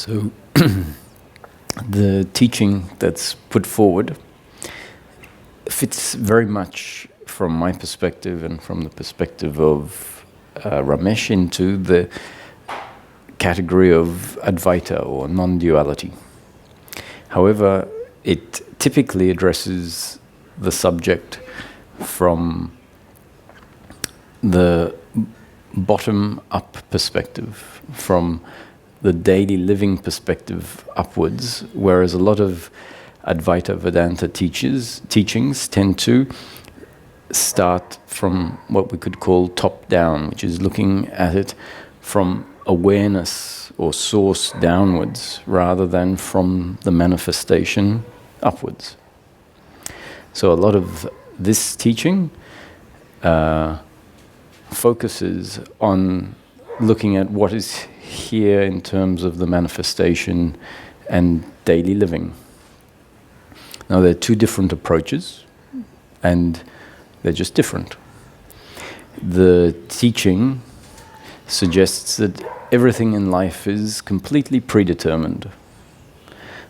So the teaching that's put forward fits very much from my perspective and from the perspective of Ramesh into the category of Advaita or non-duality. However, it typically addresses the subject from the bottom-up perspective, from the daily living perspective upwards, whereas a lot of Advaita Vedanta teachings tend to start from what we could call top-down, which is looking at it from awareness or source downwards rather than from the manifestation upwards. So a lot of this teaching focuses on looking at what is here in terms of the manifestation and daily living. Now there are two different approaches and they're just different. The teaching suggests that everything in life is completely predetermined,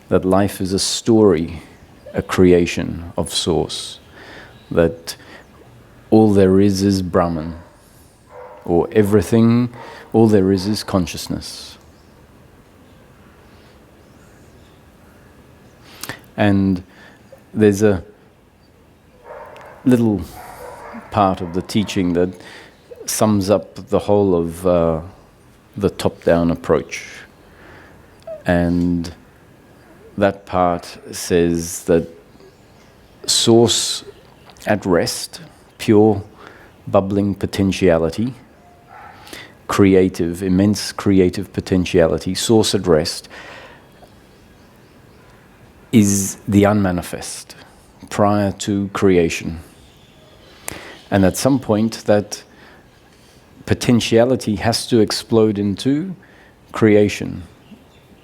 that life is a story, a creation of Source, that all there is Brahman, or everything, all there is consciousness. And there's a little part of the teaching that sums up the whole of the top-down approach. And that part says that Source at rest, pure bubbling potentiality, creative, immense creative potentiality, Source at rest, is the unmanifest prior to creation. And at some point that potentiality has to explode into creation.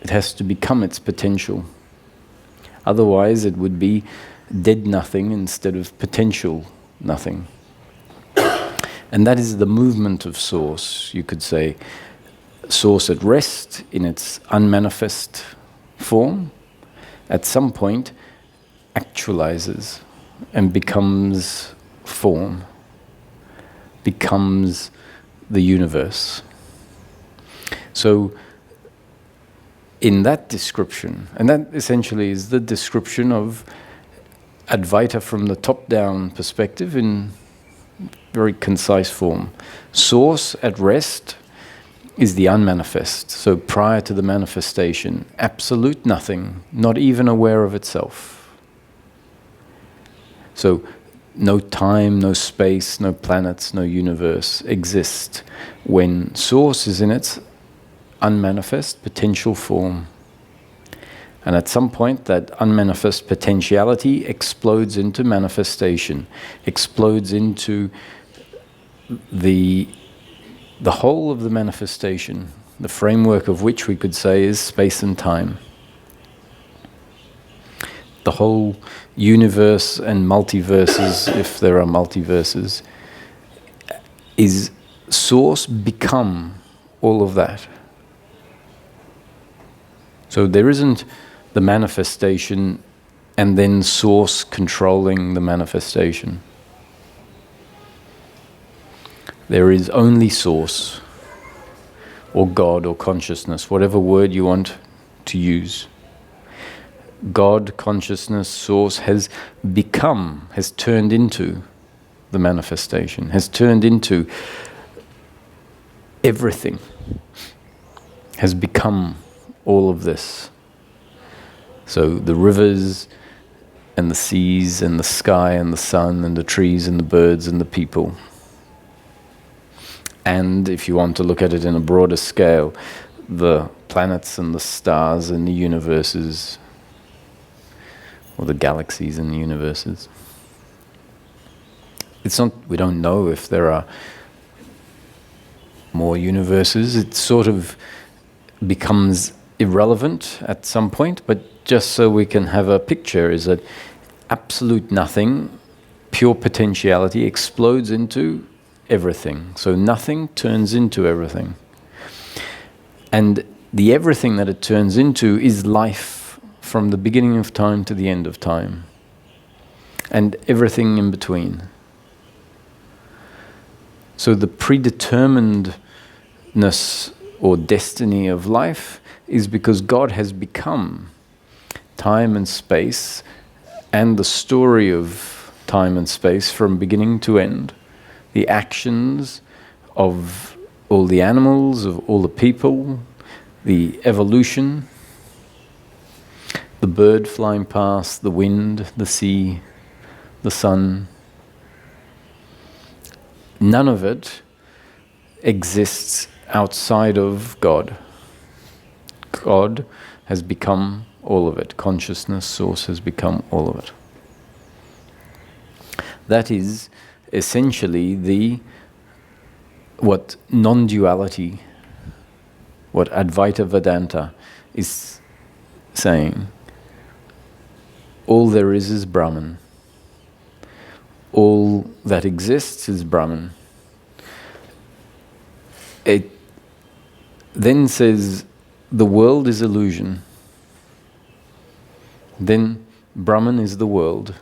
It has to become its potential. Otherwise it would be dead nothing instead of potential nothing. And that is the movement of Source, you could say. Source at rest in its unmanifest form, at some point actualizes and becomes form, becomes the universe. So in that description, and that essentially is the description of Advaita from the top-down perspective in very concise form. Source at rest is the unmanifest, so prior to the manifestation, absolute nothing, not even aware of itself. So no time, no space, no planets, no universe exist when Source is in its unmanifest potential form. And at some point that unmanifest potentiality explodes into manifestation, explodes into the whole of the manifestation, the framework of which we could say is space and time. The whole universe and multiverses, if there are multiverses, is Source become all of that. So there isn't the manifestation and then Source controlling the manifestation. There is only Source, or God, or consciousness, whatever word you want to use. God, consciousness, Source has become, has turned into the manifestation, has turned into everything, has become all of this. So the rivers and the seas and the sky and the sun and the trees and the birds and the people. And if you want to look at it in a broader scale, the planets and the stars and the universes, or the galaxies and the universes. It's not, we don't know if there are more universes. It sort of becomes irrelevant at some point, but just so we can have a picture, is that absolute nothing, pure potentiality explodes into everything. So nothing turns into everything. And the everything that it turns into is life from the beginning of time to the end of time, and everything in between. So the predeterminedness or destiny of life is because God has become time and space and the story of time and space from beginning to end. The actions of all the animals, of all the people, the evolution, the bird flying past, the wind, the sea, the sun. None of it exists outside of God. God has become all of it. Consciousness, source has become all of it. That is essentially what non-duality, what Advaita Vedanta is saying. All there is Brahman. All that exists is Brahman. It then says the world is illusion. Then Brahman is the world.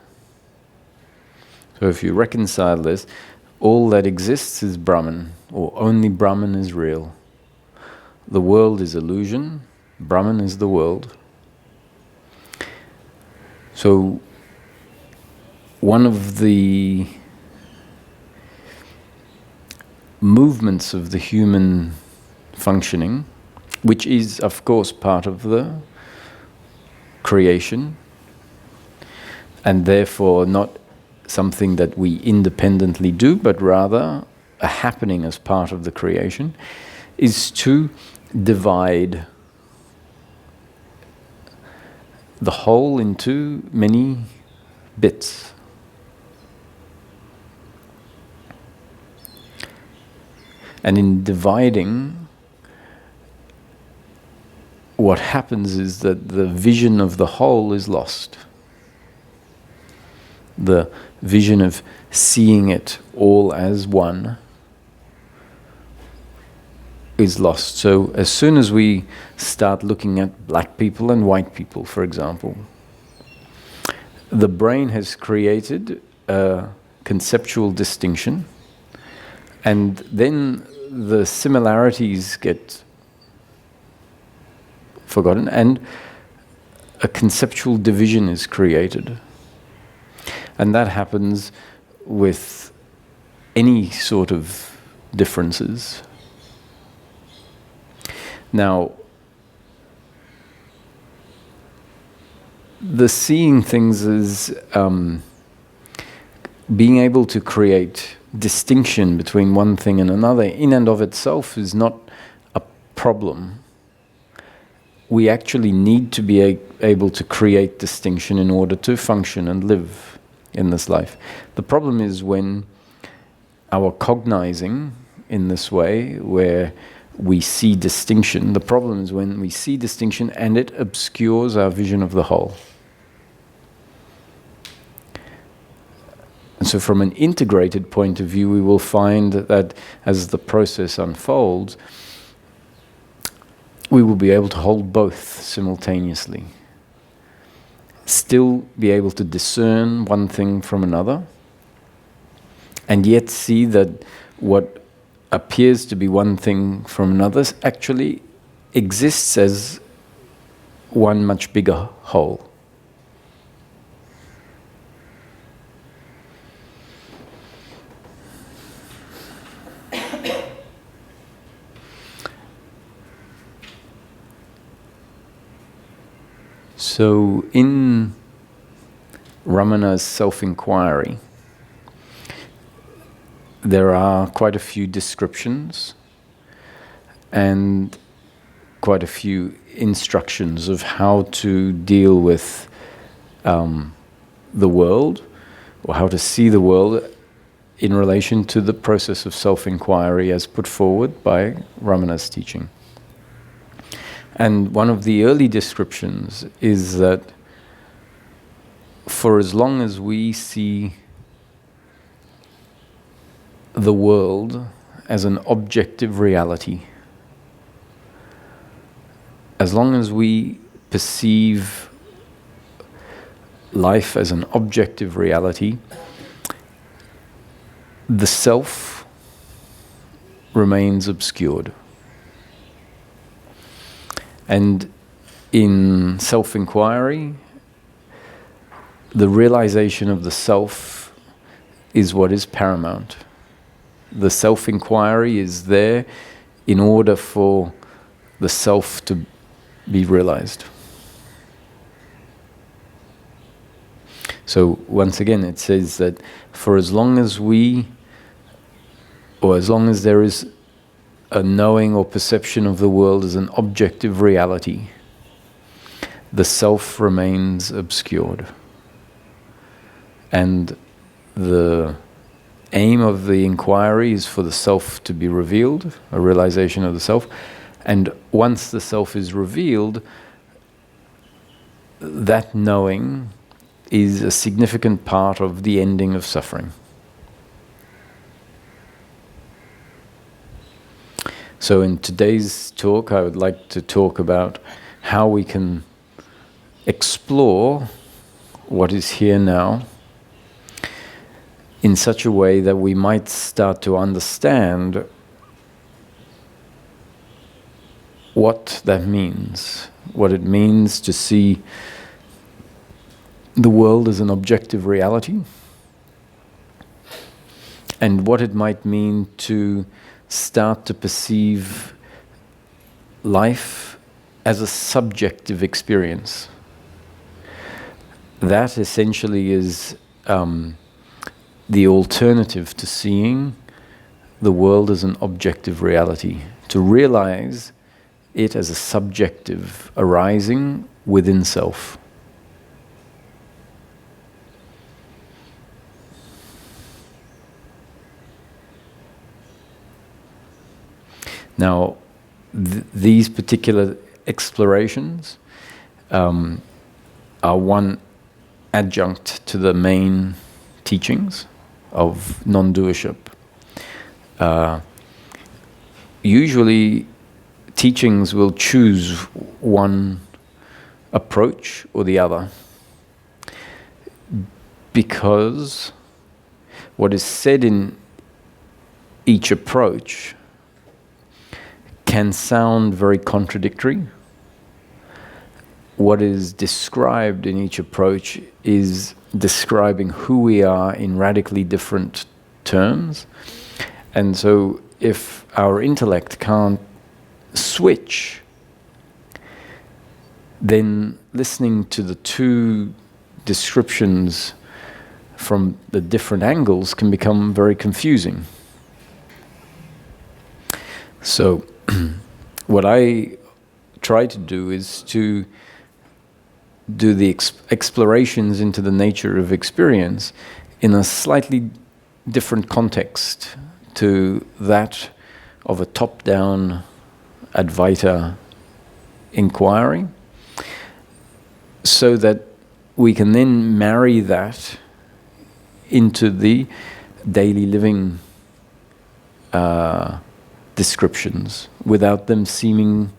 So if you reconcile this, all that exists is Brahman, or only Brahman is real. The world is illusion, Brahman is the world. So one of the movements of the human functioning, which is of course part of the creation, and therefore not something that we independently do, but rather a happening as part of the creation, is to divide the whole into many bits. And in dividing, what happens is that the vision of the whole is lost. The vision of seeing it all as one is lost. So as soon as we start looking at black people and white people, for example, the brain has created a conceptual distinction, and then the similarities get forgotten and a conceptual division is created. And that happens with any sort of differences. Now, the seeing things as being able to create distinction between one thing and another in and of itself is not a problem. We actually need to be able to create distinction in order to function and live in this life. The problem is when our cognizing in this way, where we see distinction, the problem is when we see distinction and it obscures our vision of the whole. And so from an integrated point of view, we will find that as the process unfolds, we will be able to hold both simultaneously. Still be able to discern one thing from another, and yet see that what appears to be one thing from another actually exists as one much bigger whole. So in Ramana's self-inquiry, there are quite a few descriptions and quite a few instructions of how to deal with the world, or how to see the world in relation to the process of self-inquiry as put forward by Ramana's teaching. And one of the early descriptions is that for as long as we see the world as an objective reality, as long as we perceive life as an objective reality, the self remains obscured. And in self-inquiry, the realization of the self is what is paramount. The self-inquiry is there in order for the self to be realized. So once again, it says that for as long as as long as there is a knowing or perception of the world as an objective reality, the self remains obscured. And the aim of the inquiry is for the self to be revealed, a realization of the self. And once the self is revealed, that knowing is a significant part of the ending of suffering. So in today's talk, I would like to talk about how we can explore what is here now in such a way that we might start to understand what that means, what it means to see the world as an objective reality, and what it might mean to start to perceive life as a subjective experience. That essentially is the alternative to seeing the world as an objective reality, to realize it as a subjective arising within self. Now, these particular explorations are one adjunct to the main teachings of non-doership. Usually, teachings will choose one approach or the other because what is said in each approach can sound very contradictory. What is described in each approach is describing who we are in radically different terms. And so if our intellect can't switch, then listening to the two descriptions from the different angles can become very confusing. So what I try to do is to do the explorations into the nature of experience in a slightly different context to that of a top-down Advaita inquiry, so that we can then marry that into the daily living descriptions without them seeming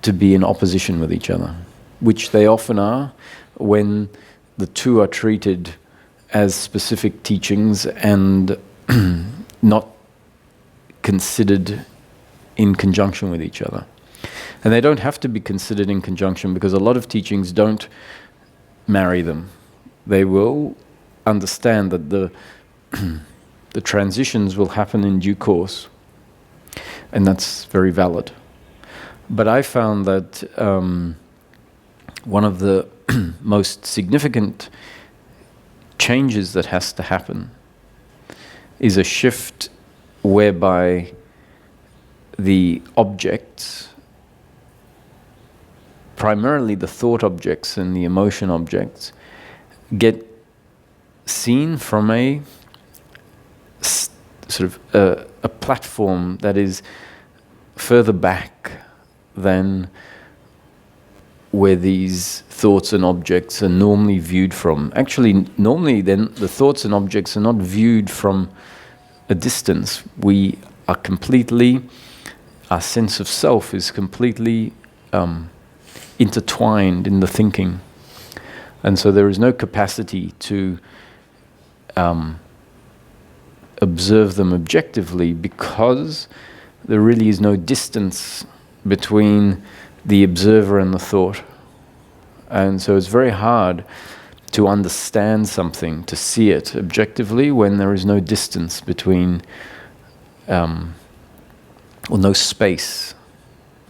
to be in opposition with each other, which they often are when the two are treated as specific teachings and not considered in conjunction with each other. And they don't have to be considered in conjunction because a lot of teachings don't marry them. They will understand that the transitions will happen in due course, and that's very valid. But I found that one of the most significant changes that has to happen is a shift whereby the objects, primarily the thought objects and the emotion objects, get seen from a sort of a platform that is further back than where these thoughts and objects are normally viewed from. Actually, normally then the thoughts and objects are not viewed from a distance. We are completely, our sense of self is completely intertwined in the thinking. And so there is no capacity to observe them objectively, because there really is no distance between the observer and the thought. And so it's very hard to understand something, to see it objectively, when there is no distance between, or no space,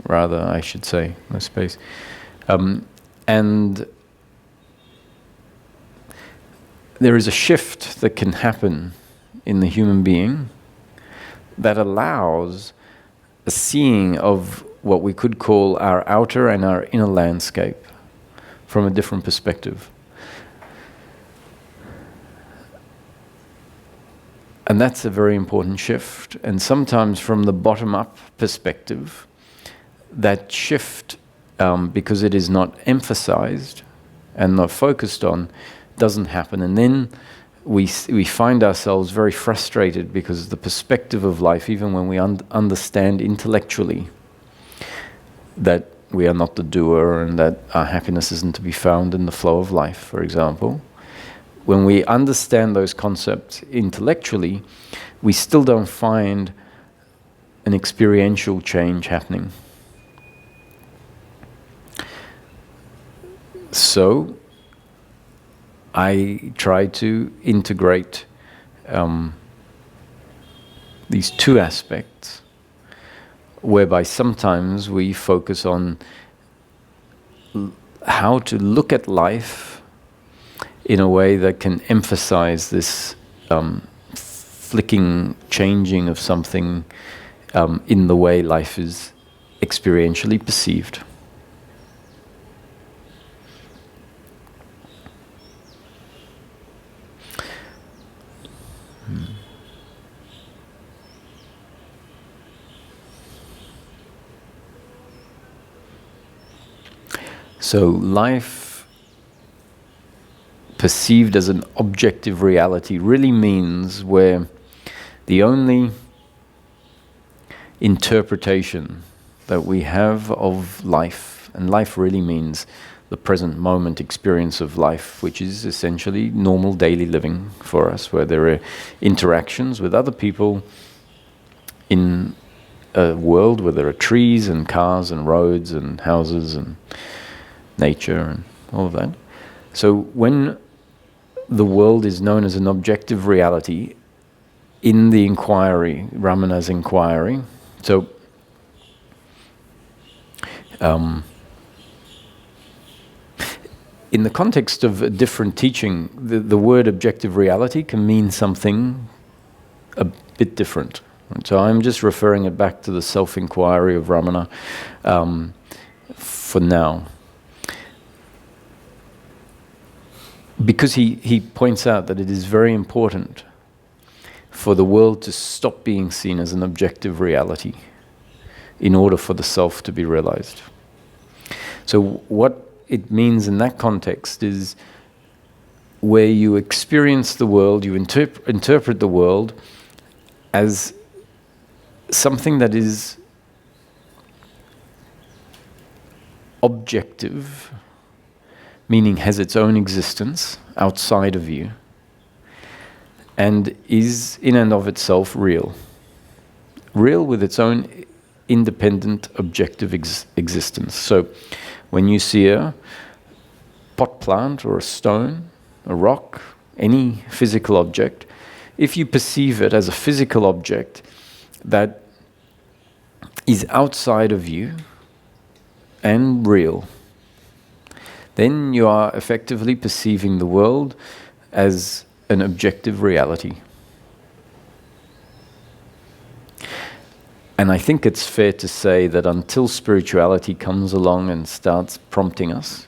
rather, I should say, no space. And there is a shift that can happen in the human being that allows a seeing of what we could call our outer and our inner landscape from a different perspective. And that's a very important shift. And sometimes from the bottom-up perspective, that shift, because it is not emphasized and not focused on, doesn't happen. And then we find ourselves very frustrated, because the perspective of life, even when we understand intellectually that we are not the doer and that our happiness isn't to be found in the flow of life, for example, when we understand those concepts intellectually, we still don't find an experiential change happening. So I try to integrate these two aspects, whereby sometimes we focus on how to look at life in a way that can emphasize this flicking, changing of something in the way life is experientially perceived. So life perceived as an objective reality really means where the only interpretation that we have of life, and life really means the present moment experience of life, which is essentially normal daily living for us, where there are interactions with other people in a world where there are trees and cars and roads and houses and nature and all of that. So when the world is known as an objective reality in the inquiry, Ramana's inquiry, so in the context of a different teaching, the word objective reality can mean something a bit different. So I'm just referring it back to the self-inquiry of Ramana for now. Because he points out that it is very important for the world to stop being seen as an objective reality in order for the self to be realized. So what it means in that context is where you experience the world, you interpret the world as something that is objective, meaning has its own existence outside of you, and is in and of itself real. Real with its own independent, objective existence. So when you see a pot plant or a stone, a rock, any physical object, if you perceive it as a physical object that is outside of you and real, then you are effectively perceiving the world as an objective reality. And I think it's fair to say that until spirituality comes along and starts prompting us,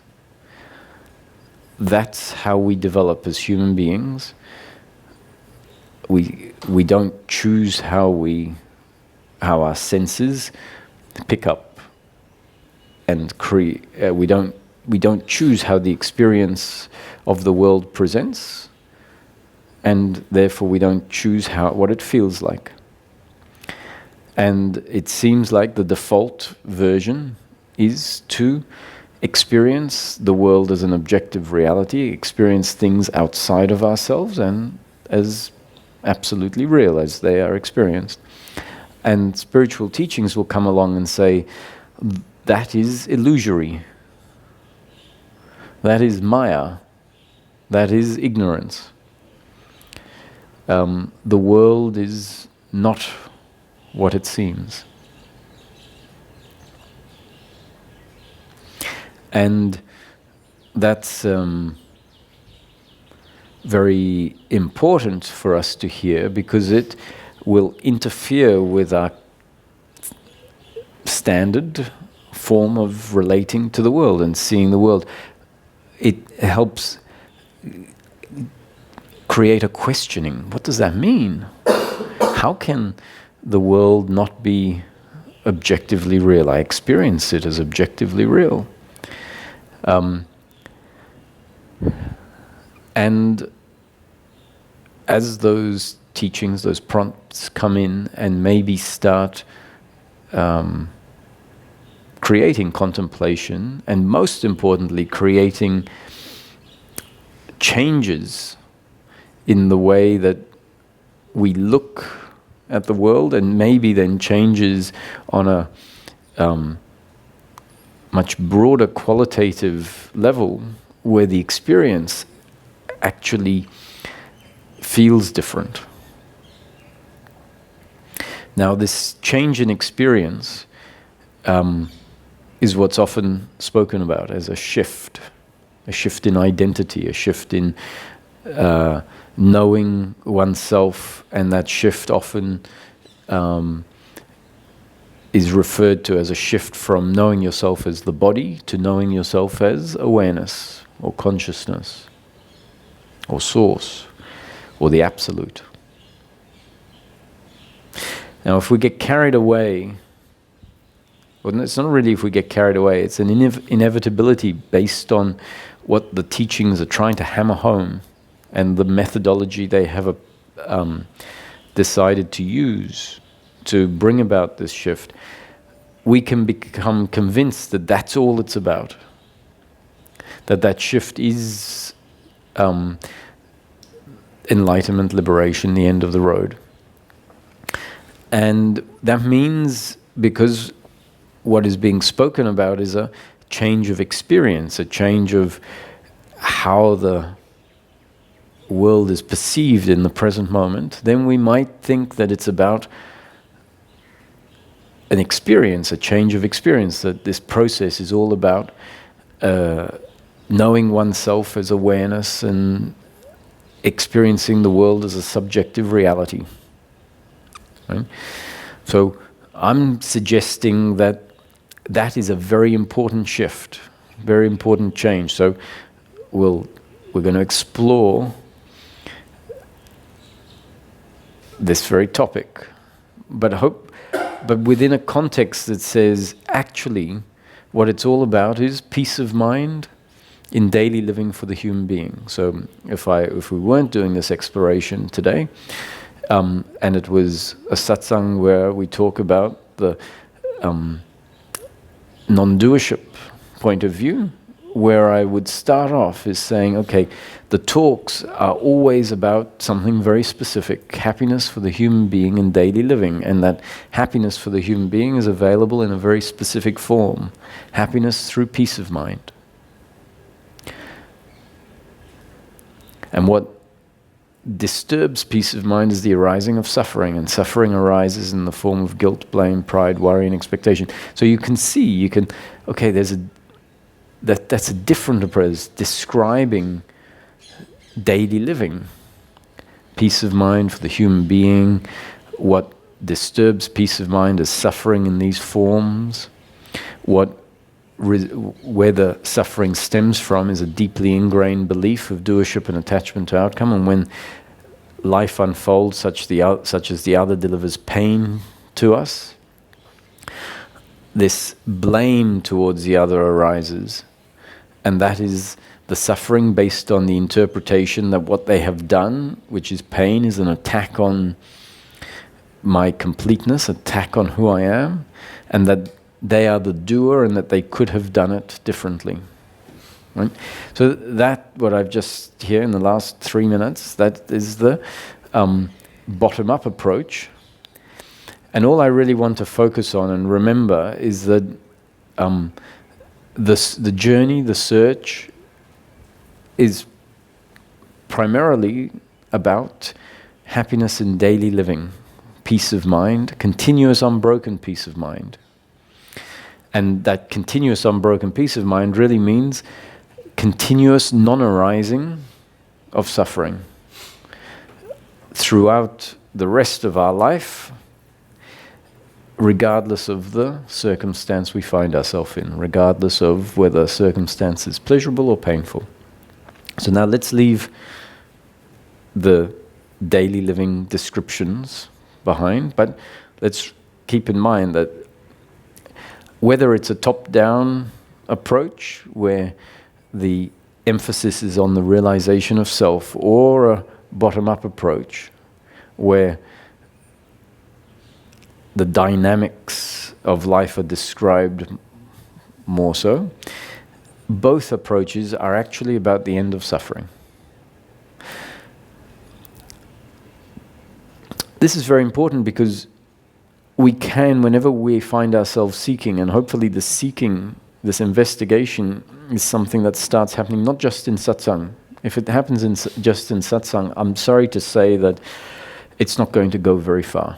that's how we develop as human beings. We don't choose how our senses pick up and create. We don't choose how the experience of the world presents, and therefore we don't choose what it feels like. And it seems like the default version is to experience the world as an objective reality, experience things outside of ourselves and as absolutely real as they are experienced. And spiritual teachings will come along and say, that is illusory. That is Maya. That is ignorance. The world is not what it seems. And that's very important for us to hear, because it will interfere with our standard form of relating to the world and seeing the world. It helps create a questioning. What does that mean? How can the world not be objectively real? I experience it as objectively real. And as those teachings, those prompts come in and maybe start creating contemplation, and most importantly, creating changes in the way that we look at the world, and maybe then changes on a much broader qualitative level where the experience actually feels different. Now, this change in experience is what's often spoken about as a shift in identity, a shift in knowing oneself, and that shift often is referred to as a shift from knowing yourself as the body to knowing yourself as awareness or consciousness or source or the absolute. Now, if we get carried away, well, it's not really if we get carried away, it's an inevitability based on what the teachings are trying to hammer home and the methodology they have decided to use to bring about this shift. We can become convinced that that's all it's about. That shift is enlightenment, liberation, the end of the road. And that means, because what is being spoken about is a change of experience, a change of how the world is perceived in the present moment, then we might think that it's about an experience, a change of experience, that this process is all about knowing oneself as awareness and experiencing the world as a subjective reality. Right? So I'm suggesting that that is a very important shift, very important change. So we're going to explore this very topic, but within a context that says, actually, what it's all about is peace of mind in daily living for the human being. So if we weren't doing this exploration today, and it was a satsang where we talk about the non-doership point of view, where I would start off is saying, okay, the talks are always about something very specific, happiness for the human being in daily living, and that happiness for the human being is available in a very specific form, happiness through peace of mind. And what disturbs peace of mind is the arising of suffering, and suffering arises in the form of guilt, blame, pride, worry, and expectation. So you can see, okay, that's a different approach, describing daily living. Peace of mind for the human being, what disturbs peace of mind is suffering in these forms. Where the suffering stems from is a deeply ingrained belief of doership and attachment to outcome, and when life unfolds such as the other delivers pain to us, this blame towards the other arises, and that is the suffering based on the interpretation that what they have done, which is pain, is an attack on my completeness, attack on who I am, and that they are the doer and that they could have done it differently. Right? So that, what I've just here in the last 3 minutes, that is the bottom-up approach. And all I really want to focus on and remember is that the journey, the search, is primarily about happiness in daily living, peace of mind, continuous unbroken peace of mind. And that continuous unbroken peace of mind really means continuous non-arising of suffering throughout the rest of our life, regardless of the circumstance we find ourselves in, regardless of whether circumstance is pleasurable or painful. So now let's leave the daily living descriptions behind, but let's keep in mind that whether it's a top-down approach where the emphasis is on the realization of self, or a bottom-up approach where the dynamics of life are described more so, both approaches are actually about the end of suffering. This is very important because we can, whenever we find ourselves seeking, and hopefully the seeking, this investigation, is something that starts happening not just in satsang. If it happens just in satsang, I'm sorry to say that it's not going to go very far.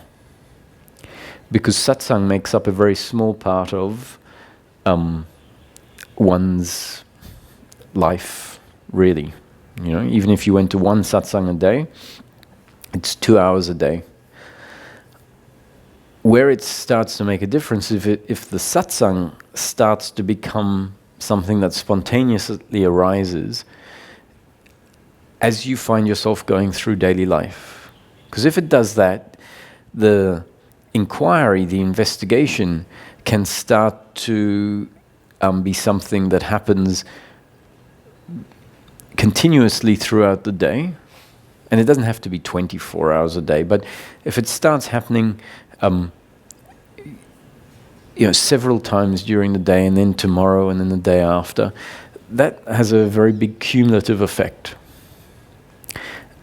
Because satsang makes up a very small part of one's life, really. You know, even if you went to one satsang a day, it's 2 hours a day. Where it starts to make a difference, if the satsang starts to become something that spontaneously arises as you find yourself going through daily life. Because if it does that, the inquiry, the investigation can start to be something that happens continuously throughout the day. And it doesn't have to be 24 hours a day, but if it starts happening several times during the day, and then tomorrow, and then the day after, that has a very big cumulative effect.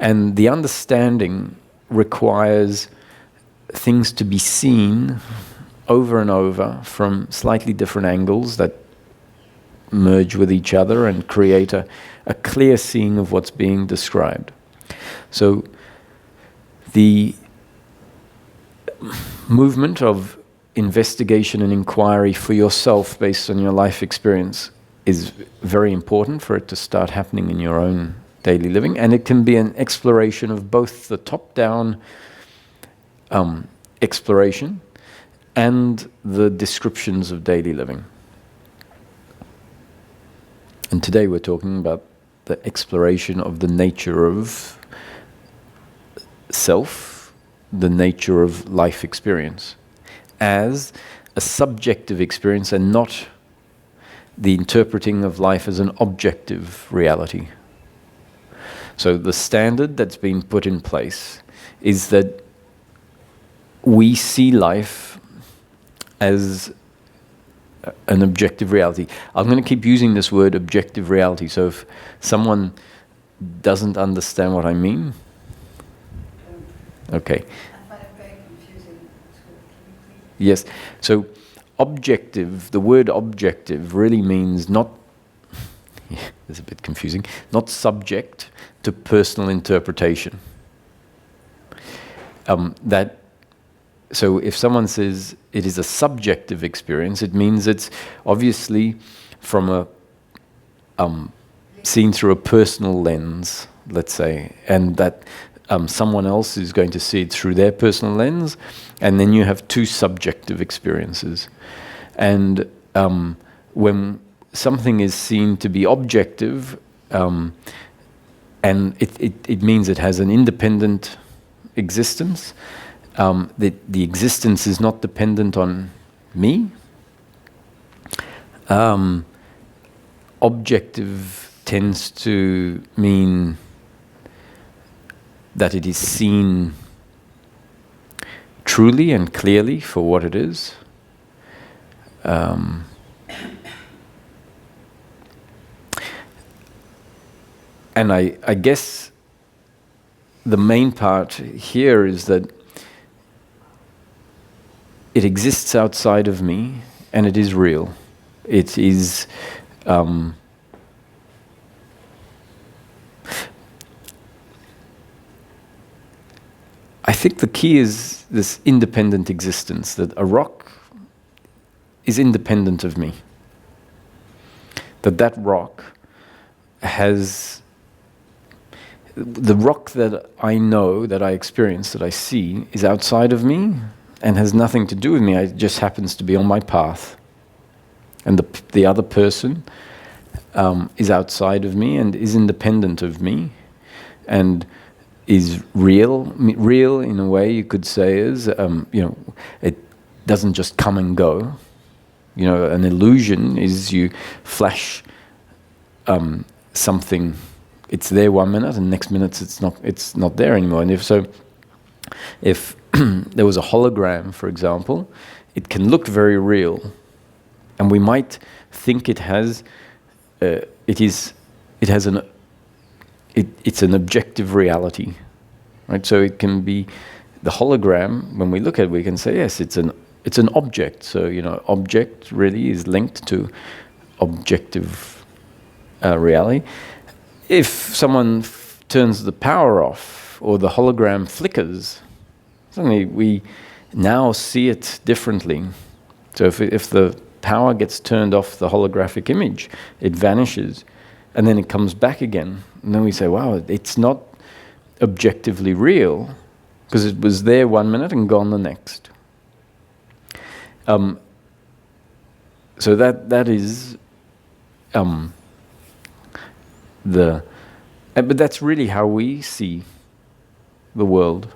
And the understanding requires things to be seen over and over from slightly different angles that merge with each other and create a clear seeing of what's being described. So the movement of investigation and inquiry for yourself based on your life experience is very important for it to start happening in your own daily living, and it can be an exploration of both the top-down exploration and the descriptions of daily living. And today we're talking about the exploration of the nature of self, the nature of life experience, as a subjective experience and not the interpreting of life as an objective reality. So the standard that's been put in place is that we see life as an objective reality. I'm going to keep using this word objective reality, so if someone doesn't understand what I mean, okay. I find it very confusing. Yes, so objective, the word objective really means not, it's a bit confusing, not subject to personal interpretation. So if someone says it is a subjective experience, it means it's obviously from a seen through a personal lens, let's say, and that someone else is going to see it through their personal lens, and then you have two subjective experiences. And when something is seen to be objective, and it means it has an independent existence, the existence is not dependent on me. Objective tends to mean that it is seen truly and clearly for what it is. And I guess the main part here is that it exists outside of me, and it is real. It is... I think the key is this independent existence, that a rock is independent of me. That rock has... The rock that I know, that I experience, that I see, is outside of me and has nothing to do with me. It just happens to be on my path. And the other person is outside of me and is independent of me and is real. Real, in a way, you could say, is, it doesn't just come and go. An illusion is you flash something. It's there 1 minute, and next minute it's not there anymore. And if there was a hologram, for example, it can look very real, and we might think it's an objective reality, right? So it can be the hologram. When we look at it, we can say, yes, it's an object. So object really is linked to objective reality. If someone turns the power off or the hologram flickers, suddenly we now see it differently. So if the power gets turned off the holographic image, it vanishes, and then it comes back again. And then we say, wow, it's not objectively real, because it was there 1 minute and gone the next. So that is... but that's really how we see the world.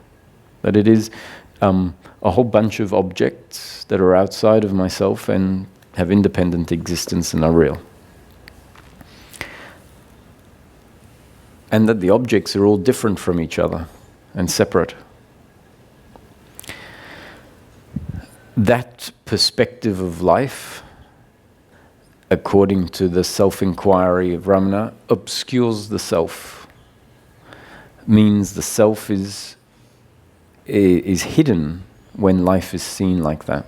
That it is a whole bunch of objects that are outside of myself and have independent existence and are real. And that the objects are all different from each other and separate. That perspective of life, according to the self-inquiry of Ramana, obscures the self. Means the self is hidden when life is seen like that.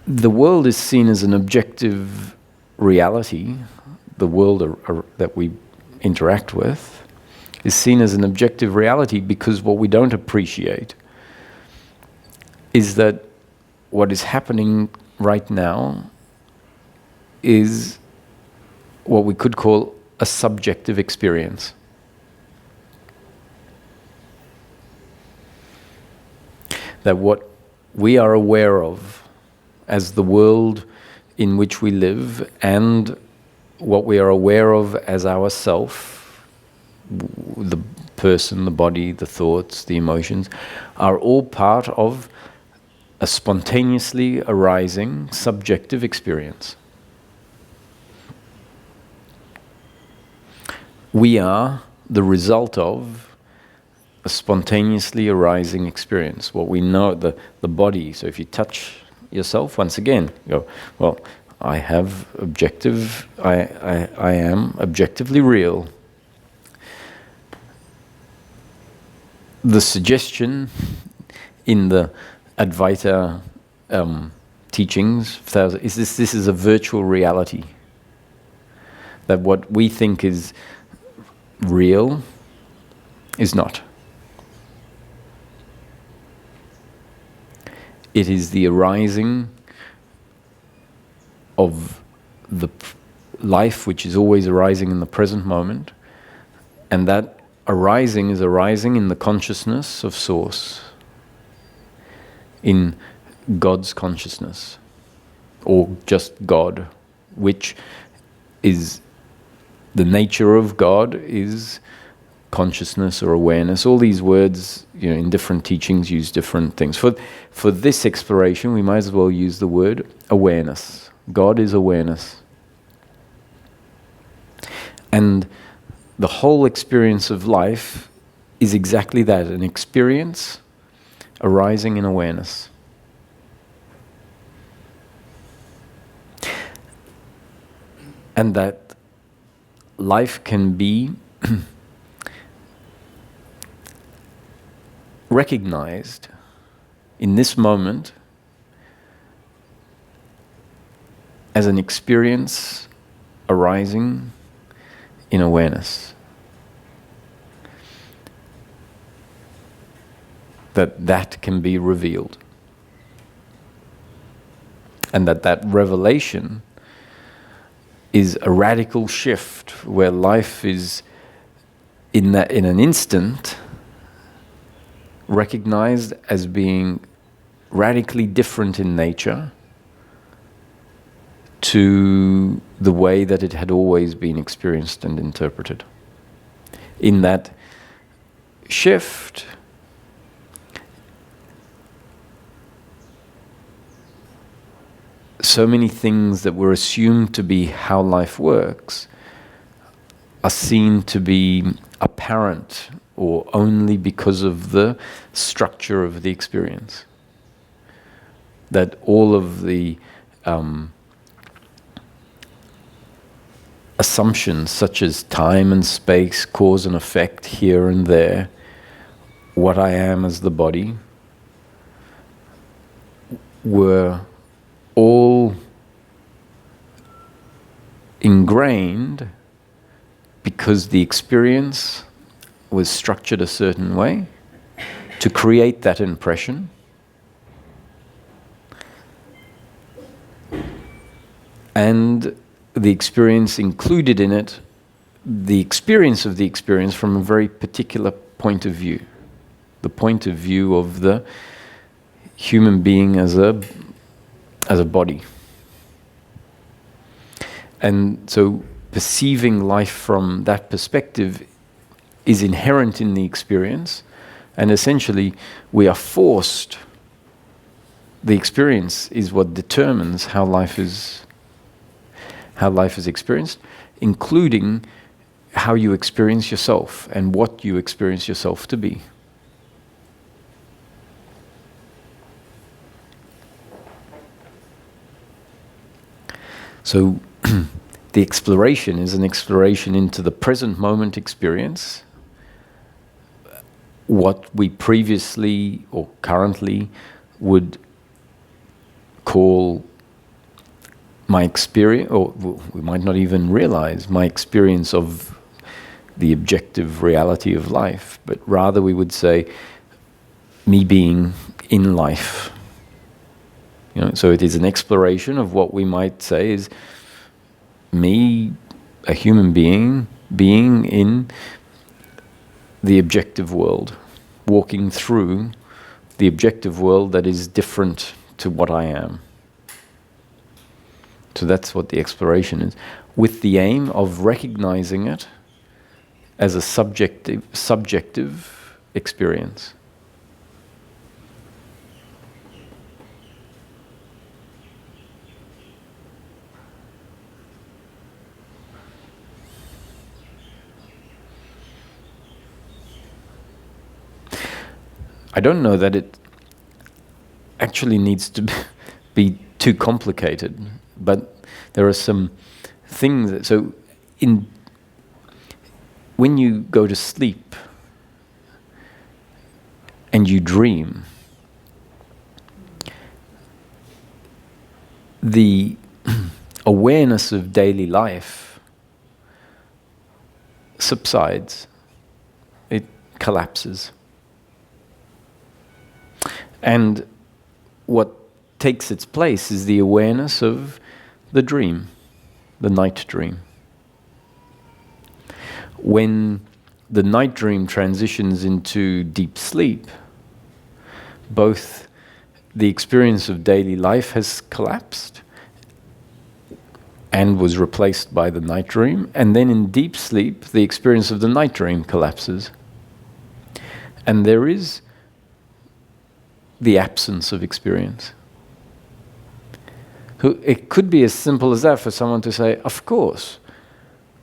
The world is seen as an objective reality. The world that we interact with is seen as an objective reality because what we don't appreciate is that what is happening right now is what we could call a subjective experience. That what we are aware of as the world in which we live and what we are aware of as ourself, the person, the body, the thoughts, the emotions, are all part of a spontaneously arising subjective experience. We are the result of a spontaneously arising experience. What we know, the body, so if you touch yourself, once again, you go, well, I am objectively real. The suggestion in the Advaita teachings is this is a virtual reality. That what we think is real is not. It is the arising of the life which is always arising in the present moment, and that arising is arising in the consciousness of Source, in God's consciousness, or just God, which is the nature of God is consciousness or awareness. All these words, in different teachings use different things. For this exploration, we might as well use the word awareness. God is awareness. And the whole experience of life is exactly that, an experience arising in awareness. And that life can be recognized in this moment as an experience arising in awareness. That can be revealed. And that revelation is a radical shift where life is in an instant recognized as being radically different in nature to the way that it had always been experienced and interpreted. In that shift, so many things that were assumed to be how life works are seen to be apparent or only because of the structure of the experience. That all of the assumptions such as time and space, cause and effect here and there, what I am as the body, were all ingrained because the experience was structured a certain way to create that impression. And the experience included in it the experience of the experience from a very particular point of view. The point of view of the human being as a body. And so perceiving life from that perspective is inherent in the experience, and essentially we are forced, the experience is what determines how life is experienced, including how you experience yourself and what you experience yourself to be. So the exploration is an exploration into the present moment experience, what we previously or currently would call my experience, or we might not even realize my experience of the objective reality of life, but rather we would say me being in life. You know, so it is an exploration of what we might say is me, a human being in the objective world, walking through the objective world that is different to what I am. So that's what the exploration is, with the aim of recognizing it as a subjective experience. I don't know that it actually needs to be too complicated, but there are some things that, so when you go to sleep and you dream, the awareness of daily life subsides, it collapses. And what takes its place is the awareness of the dream, the night dream. When the night dream transitions into deep sleep, both the experience of daily life has collapsed and was replaced by the night dream, and then in deep sleep, the experience of the night dream collapses. And there is the absence of experience. It could be as simple as that for someone to say, of course,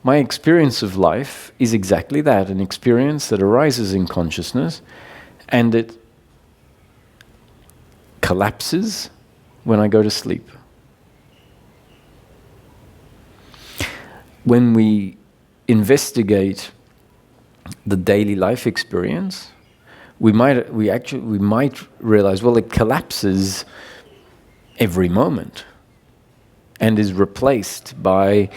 my experience of life is exactly that, an experience that arises in consciousness, and it collapses when I go to sleep. When we investigate the daily life experience, we might realize, well, it collapses every moment and is replaced by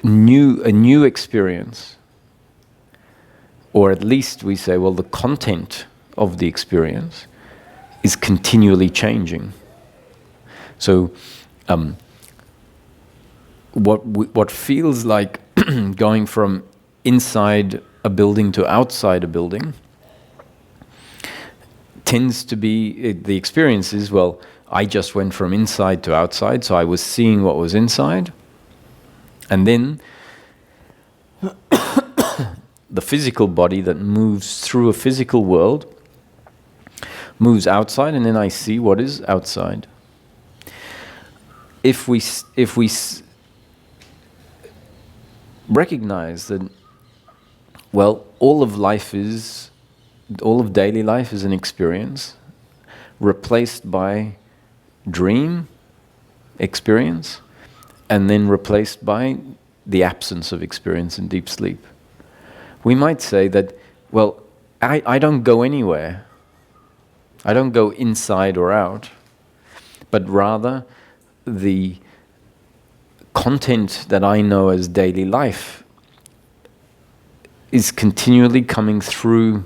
a new experience. Or at least we say, well, the content of the experience is continually changing. So what feels like going from inside a building to outside a building tends to be, the experience is, well, I just went from inside to outside, so I was seeing what was inside, and then the physical body that moves through a physical world moves outside, and then I see what is outside. If we recognize that, well, all of daily life is an experience replaced by dream experience, and then replaced by the absence of experience in deep sleep. We might say that, well, I don't go anywhere. I don't go inside or out, but rather the content that I know as daily life is continually coming through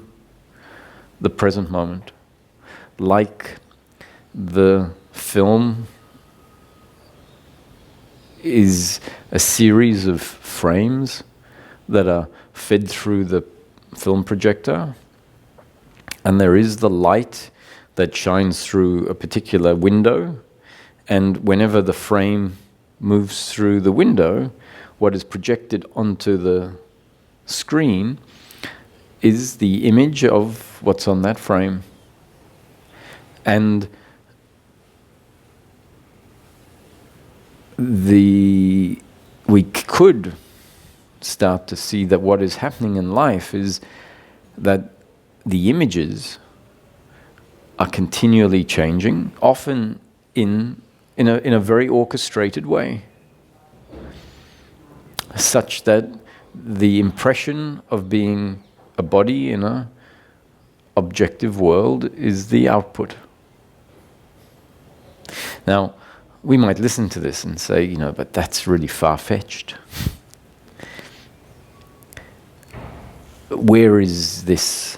the present moment. Like the film is a series of frames that are fed through the film projector, and there is the light that shines through a particular window, and whenever the frame moves through the window, what is projected onto the screen is the image of what's on that frame. And we could start to see that what is happening in life is that the images are continually changing, often in a very orchestrated way, such that the impression of being a body in an objective world is the output. Now, we might listen to this and say, but that's really far-fetched. Where is this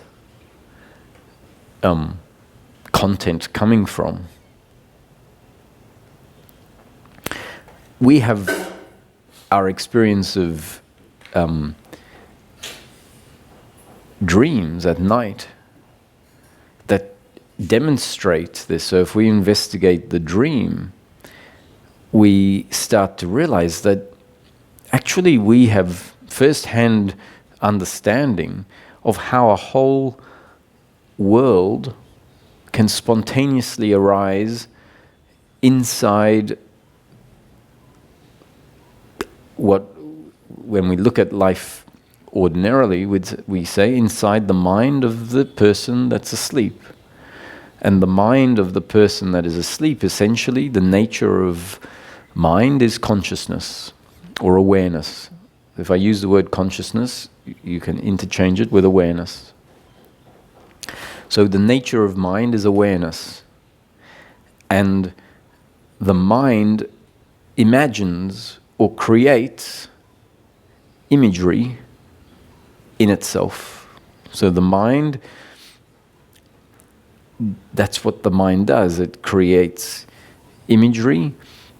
content coming from? We have our experience of dreams at night that demonstrate this. So if we investigate the dream, we start to realize that actually we have first-hand understanding of how a whole world can spontaneously arise inside when we look at life ordinarily, we say inside the mind of the person that's asleep. And the mind of the person that is asleep, essentially, the nature of mind is consciousness or awareness. If I use the word consciousness, you can interchange it with awareness. So the nature of mind is awareness. And the mind imagines or creates imagery in itself. So the mind, that's what the mind does. It creates imagery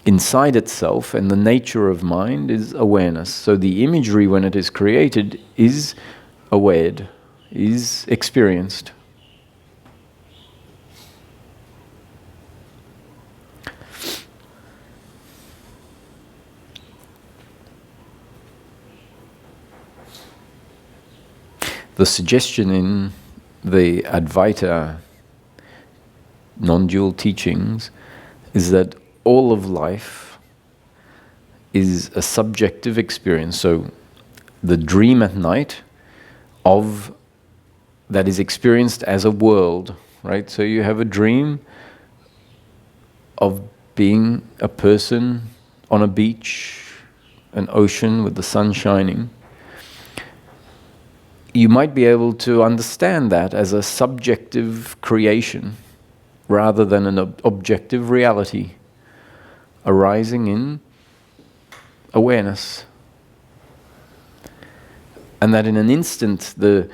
inside itself, and the nature of mind is awareness. So the imagery, when it is created, is awared, is experienced. The suggestion in the Advaita non-dual teachings is that all of life is a subjective experience. So the dream at night of that is experienced as a world, right? So you have a dream of being a person on a beach, an ocean with the sun shining. You might be able to understand that as a subjective creation rather than an objective reality arising in awareness. And that in an instant, the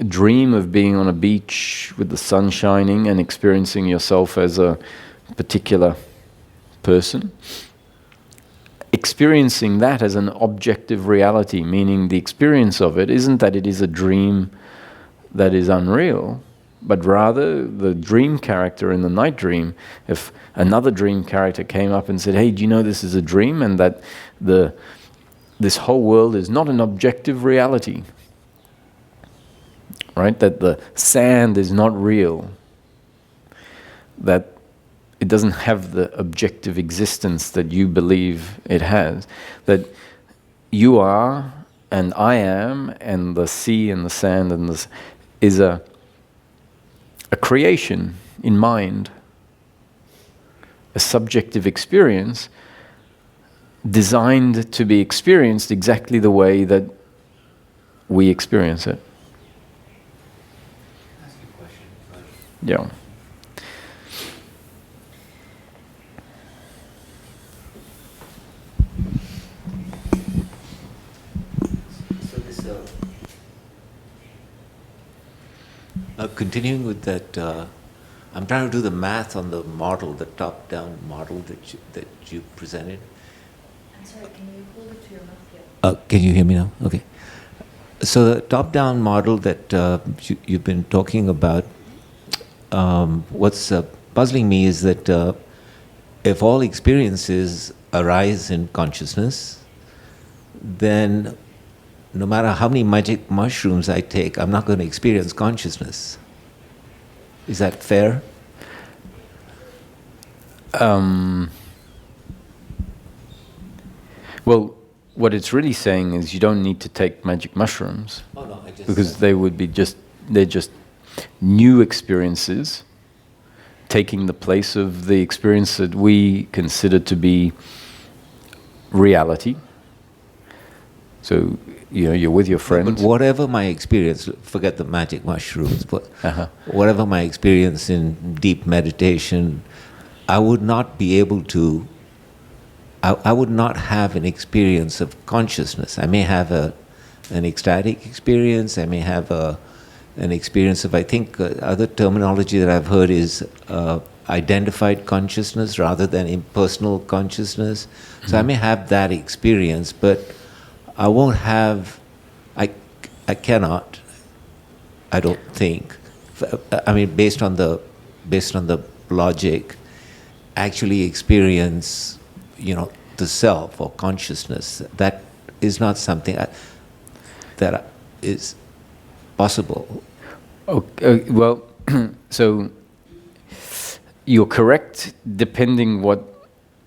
dream of being on a beach with the sun shining and experiencing yourself as a particular person, experiencing that as an objective reality, meaning the experience of it isn't that it is a dream that is unreal, but rather the dream character in the night dream, if another dream character came up and said, hey, do you know this is a dream, and that this whole world is not an objective reality, right? That the sand is not real, that it doesn't have the objective existence that you believe it has, that you are and I am and the sea and the sand and this is a creation in mind, a subjective experience designed to be experienced exactly the way that we experience it. Ask you a question. Yeah. So this, continuing with that, I'm trying to do the math on the model, the top-down model that you presented. I'm sorry, can you hold it to your mouth? Can you hear me now? Okay. So the top-down model that you've been talking about, what's puzzling me is that if all experiences arise in consciousness, then no matter how many magic mushrooms I take, I'm not going to experience consciousness. Is that fair? Well, what it's really saying is you don't need to take magic mushrooms. Oh, no, I just because they would be they're just new experiences taking the place of the experience that we consider to be reality. So, you're with your friends. But whatever my experience, forget the magic mushrooms, but whatever my experience in deep meditation, I would not be able to, I would not have an experience of consciousness. I may have an ecstatic experience, I may have an experience of, I think, other terminology that I've heard is identified consciousness rather than impersonal consciousness. So I may have that experience, but I won't have, I cannot, I don't think, I mean, based on the logic, actually experience, the self or consciousness. That is not something that is possible. Okay, well, so you're correct, depending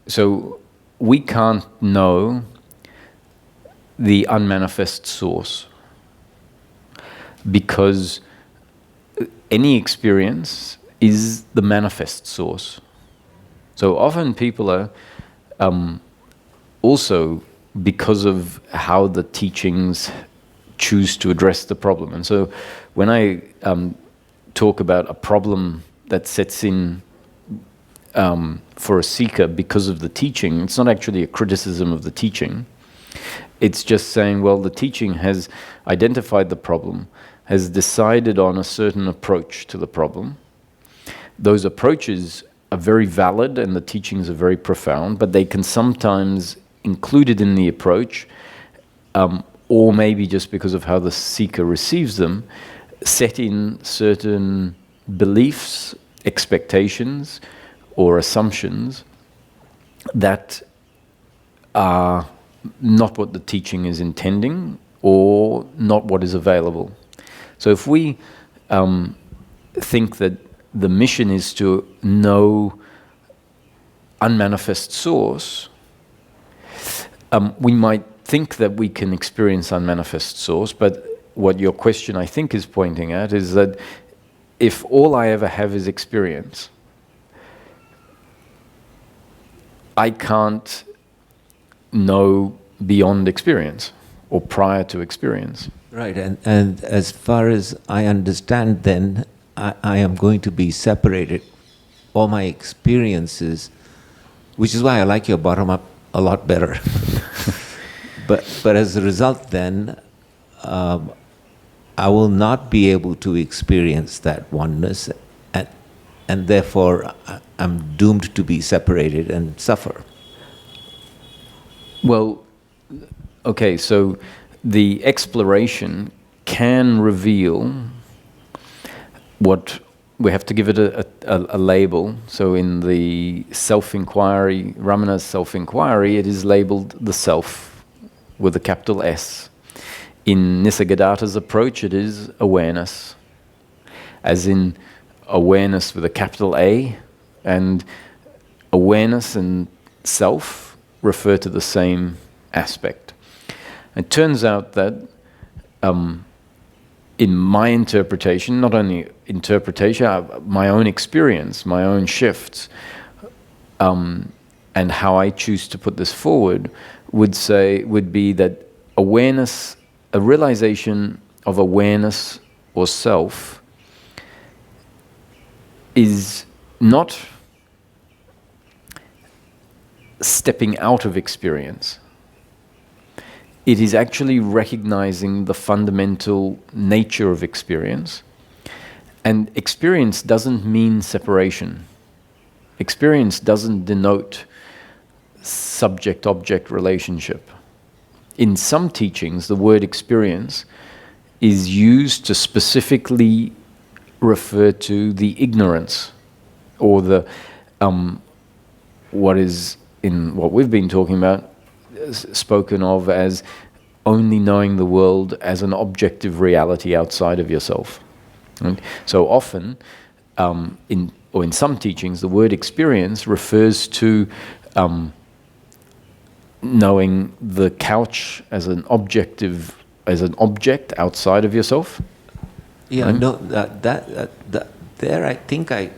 so we can't know the unmanifest source because any experience is the manifest source. So often people are also, because of how the teachings choose to address the problem. And so when I talk about a problem that sets in for a seeker because of the teaching, it's not actually a criticism of the teaching. It's just saying, well, the teaching has identified the problem, has decided on a certain approach to the problem. Those approaches are very valid and the teachings are very profound, but they can sometimes, included in the approach, or maybe just because of how the seeker receives them, set in certain beliefs, expectations, or assumptions that are not what the teaching is intending or not what is available. So if we think that the mission is to know unmanifest source, we might think that we can experience unmanifest source, but what your question, I think, is pointing at is that if all I ever have is experience, I can't know beyond experience or prior to experience. Right, and as far as I understand, then I am going to be separated. All my experiences, which is why I like your bottom up a lot better. but as a result, then I will not be able to experience that oneness, and therefore I'm doomed to be separated and suffer. Well, okay, so the exploration can reveal what we have to give it a label. So in the self-inquiry, Ramana's self-inquiry, it is labeled the self with a capital S. In Nisargadatta's approach, it is awareness, as in awareness with a capital A, and awareness and self refer to the same aspect. It turns out that in my interpretation, not only interpretation, my own experience, my own shifts, and how I choose to put this forward would be that awareness, a realization of awareness or self, is not stepping out of experience. It is actually recognizing the fundamental nature of experience. And experience doesn't mean separation. Experience doesn't denote subject-object relationship. In some teachings, the word experience is used to specifically refer to the ignorance, or the what is in what we've been talking about, spoken of as only knowing the world as an objective reality outside of yourself. Right? So often, in some teachings, the word experience refers to knowing the couch as an object outside of yourself. Yeah, right? no, there I think at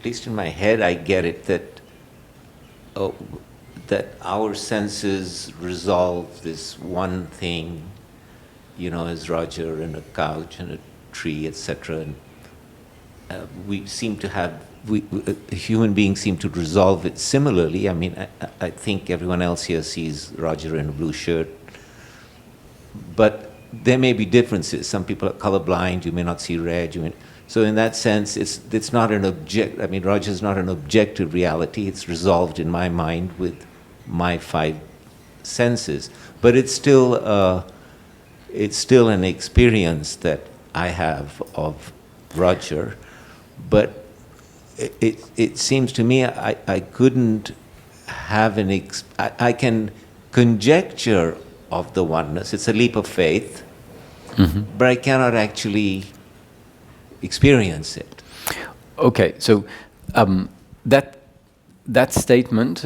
least in my head, I get it that our senses resolve this one thing, as Roger and a couch and a tree, etc. And we seem to have, human beings seem to resolve it similarly. I mean, I think everyone else here sees Roger in a blue shirt, but there may be differences. Some people are colorblind. You may not see red. So in that sense, it's not an object. I mean, Roger's not an objective reality. It's resolved in my mind with my five senses, but it's still an experience that I have of Roger. But it seems to me I couldn't have I can conjecture of the oneness. It's a leap of faith, but I cannot actually experience it. Okay, so that statement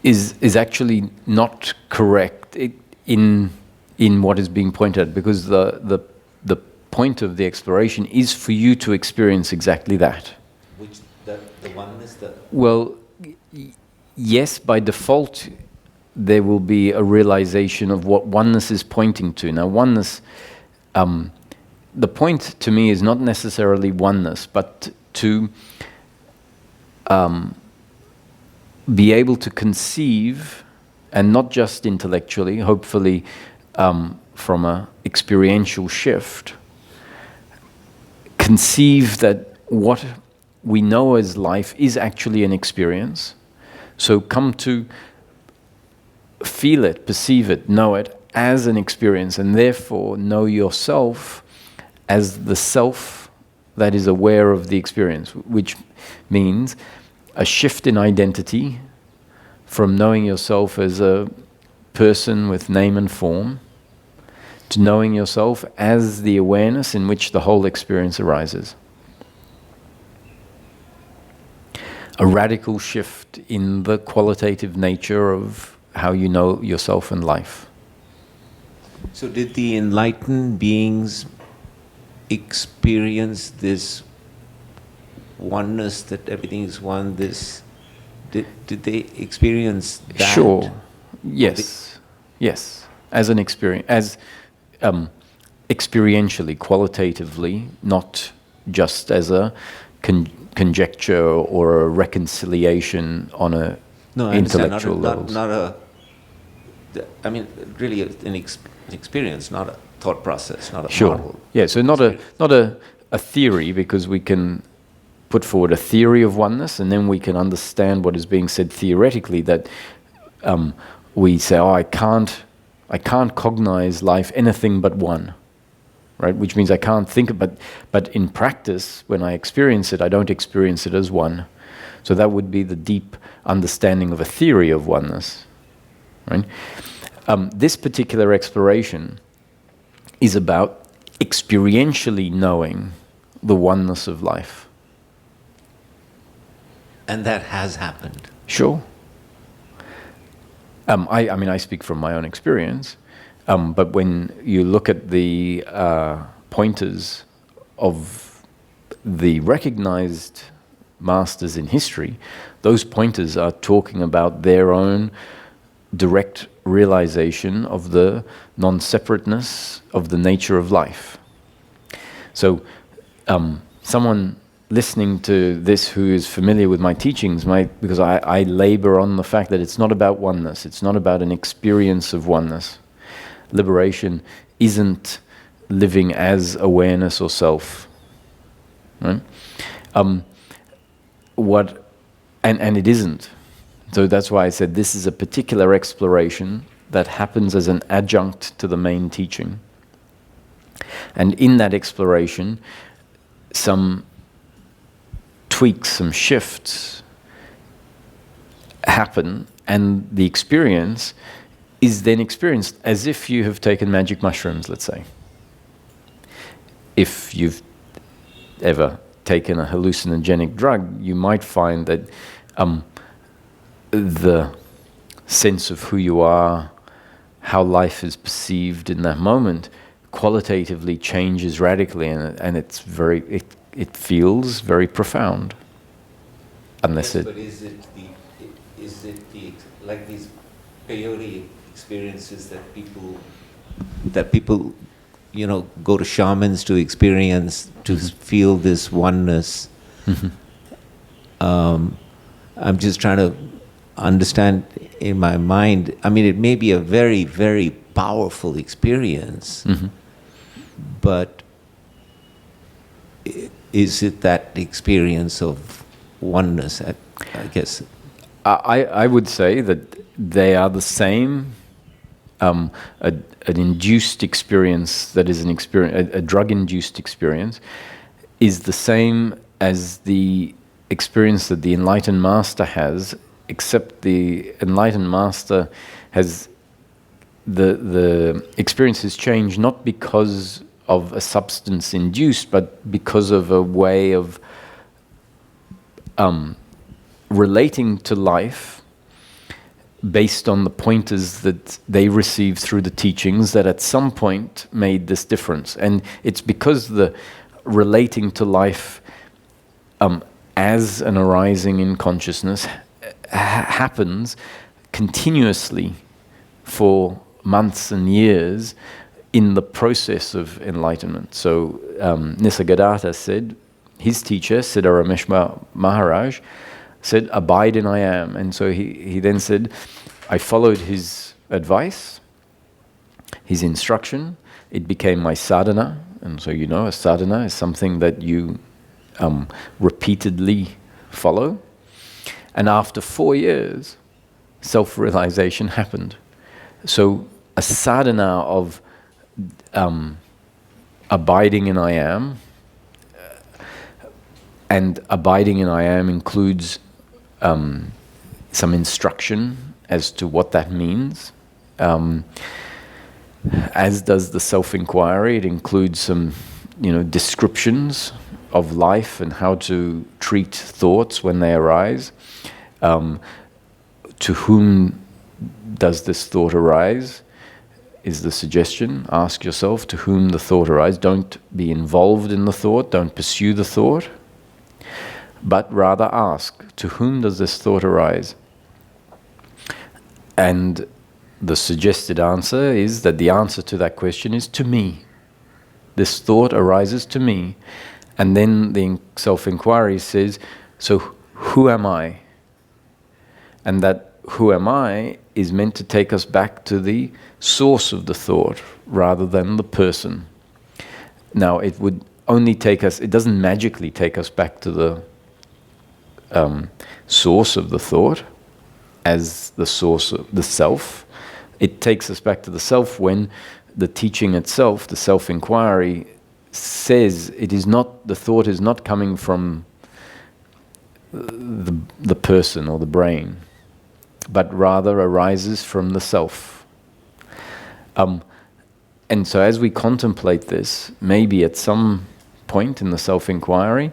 is actually not correct in what is being pointed at, because the point of the exploration is for you to experience exactly that. Which the oneness that. Well, yes, by default, there will be a realization of what oneness is pointing to. Now, oneness, the point to me is not necessarily oneness, but to be able to conceive, and not just intellectually, hopefully from an experiential shift, conceive that what we know as life is actually an experience. So come to feel it, perceive it, know it as an experience, and therefore know yourself as the self that is aware of the experience, which means a shift in identity from knowing yourself as a person with name and form to knowing yourself as the awareness in which the whole experience arises. a radical shift in the qualitative nature of how you know yourself and life. So did the enlightened beings experience this oneness, that everything is one, this, did they experience that? Sure. Yes. Yes. As an experience, as experientially, qualitatively, not just as a conjecture or a reconciliation on a intellectual level. I mean, really an experience, not a thought process, not a sure. model. Yeah, so not a theory, because we can put forward a theory of oneness, and then we can understand what is being said theoretically, that we say, oh, I can't cognize life anything but one, right? Which means I can't think of, but in practice, when I experience it, I don't experience it as one. So that would be the deep understanding of a theory of oneness, right? This particular exploration is about experientially knowing the oneness of life. And that has happened. Sure. I mean, I speak from my own experience, but when you look at the pointers of the recognized masters in history, those pointers are talking about their own direct realization of the non-separateness of the nature of life. So someone listening to this who is familiar with my teachings because I labor on the fact that it's not about oneness, it's not about an experience of oneness. Liberation isn't living as awareness or self, right? And it isn't. So that's why I said this is a particular exploration that happens as an adjunct to the main teaching. And in that exploration, some tweaks, some shifts happen, and the experience is then experienced as if you have taken magic mushrooms, let's say. If you've ever taken a hallucinogenic drug, you might find that the sense of who you are, how life is perceived in that moment, qualitatively changes radically, and it's it feels very profound. Unless yes, but is it the like these peyote experiences that people go to shamans to experience, to feel this oneness? Mm-hmm. I'm just trying to understand in my mind. I mean, it may be a very, very powerful experience, Mm-hmm. but is it that experience of oneness? I guess. I would say that they are the same. An induced experience that is a drug-induced experience is the same as the experience that the enlightened master has, except the enlightened master has the experience has changed not because of a substance induced, but because of a way of relating to life based on the pointers that they received through the teachings that at some point made this difference. And it's because the relating to life as an arising in consciousness happens continuously for months and years in the process of enlightenment. So Nisargadatta said, his teacher, Siddhara Ramesh Maharaj, said, abide in I am. And so he then said, I followed his advice, his instruction. It became my sadhana. And so a sadhana is something that you repeatedly follow. And after 4 years, self-realization happened. So a sadhana of abiding in I am, and abiding in I am includes some instruction as to what that means. As does the self-inquiry, it includes some, descriptions of life and how to treat thoughts when they arise. To whom does this thought arise? Is the suggestion. Ask yourself to whom the thought arises. Don't be involved in the thought, don't pursue the thought, but rather ask, to whom does this thought arise? And the suggested answer is that the answer to that question is to me. This thought arises to me. And then the self-inquiry says, so who am I? And that who am I is meant to take us back to the source of the thought rather than the person. Now, it would only take us, it doesn't magically take us back to the source of the thought as the source of the self. It takes us back to the self when the teaching itself, the self-inquiry, says it is not, the thought is not coming from the person or the brain, but rather arises from the self. And so as we contemplate this, maybe at some point in the self-inquiry,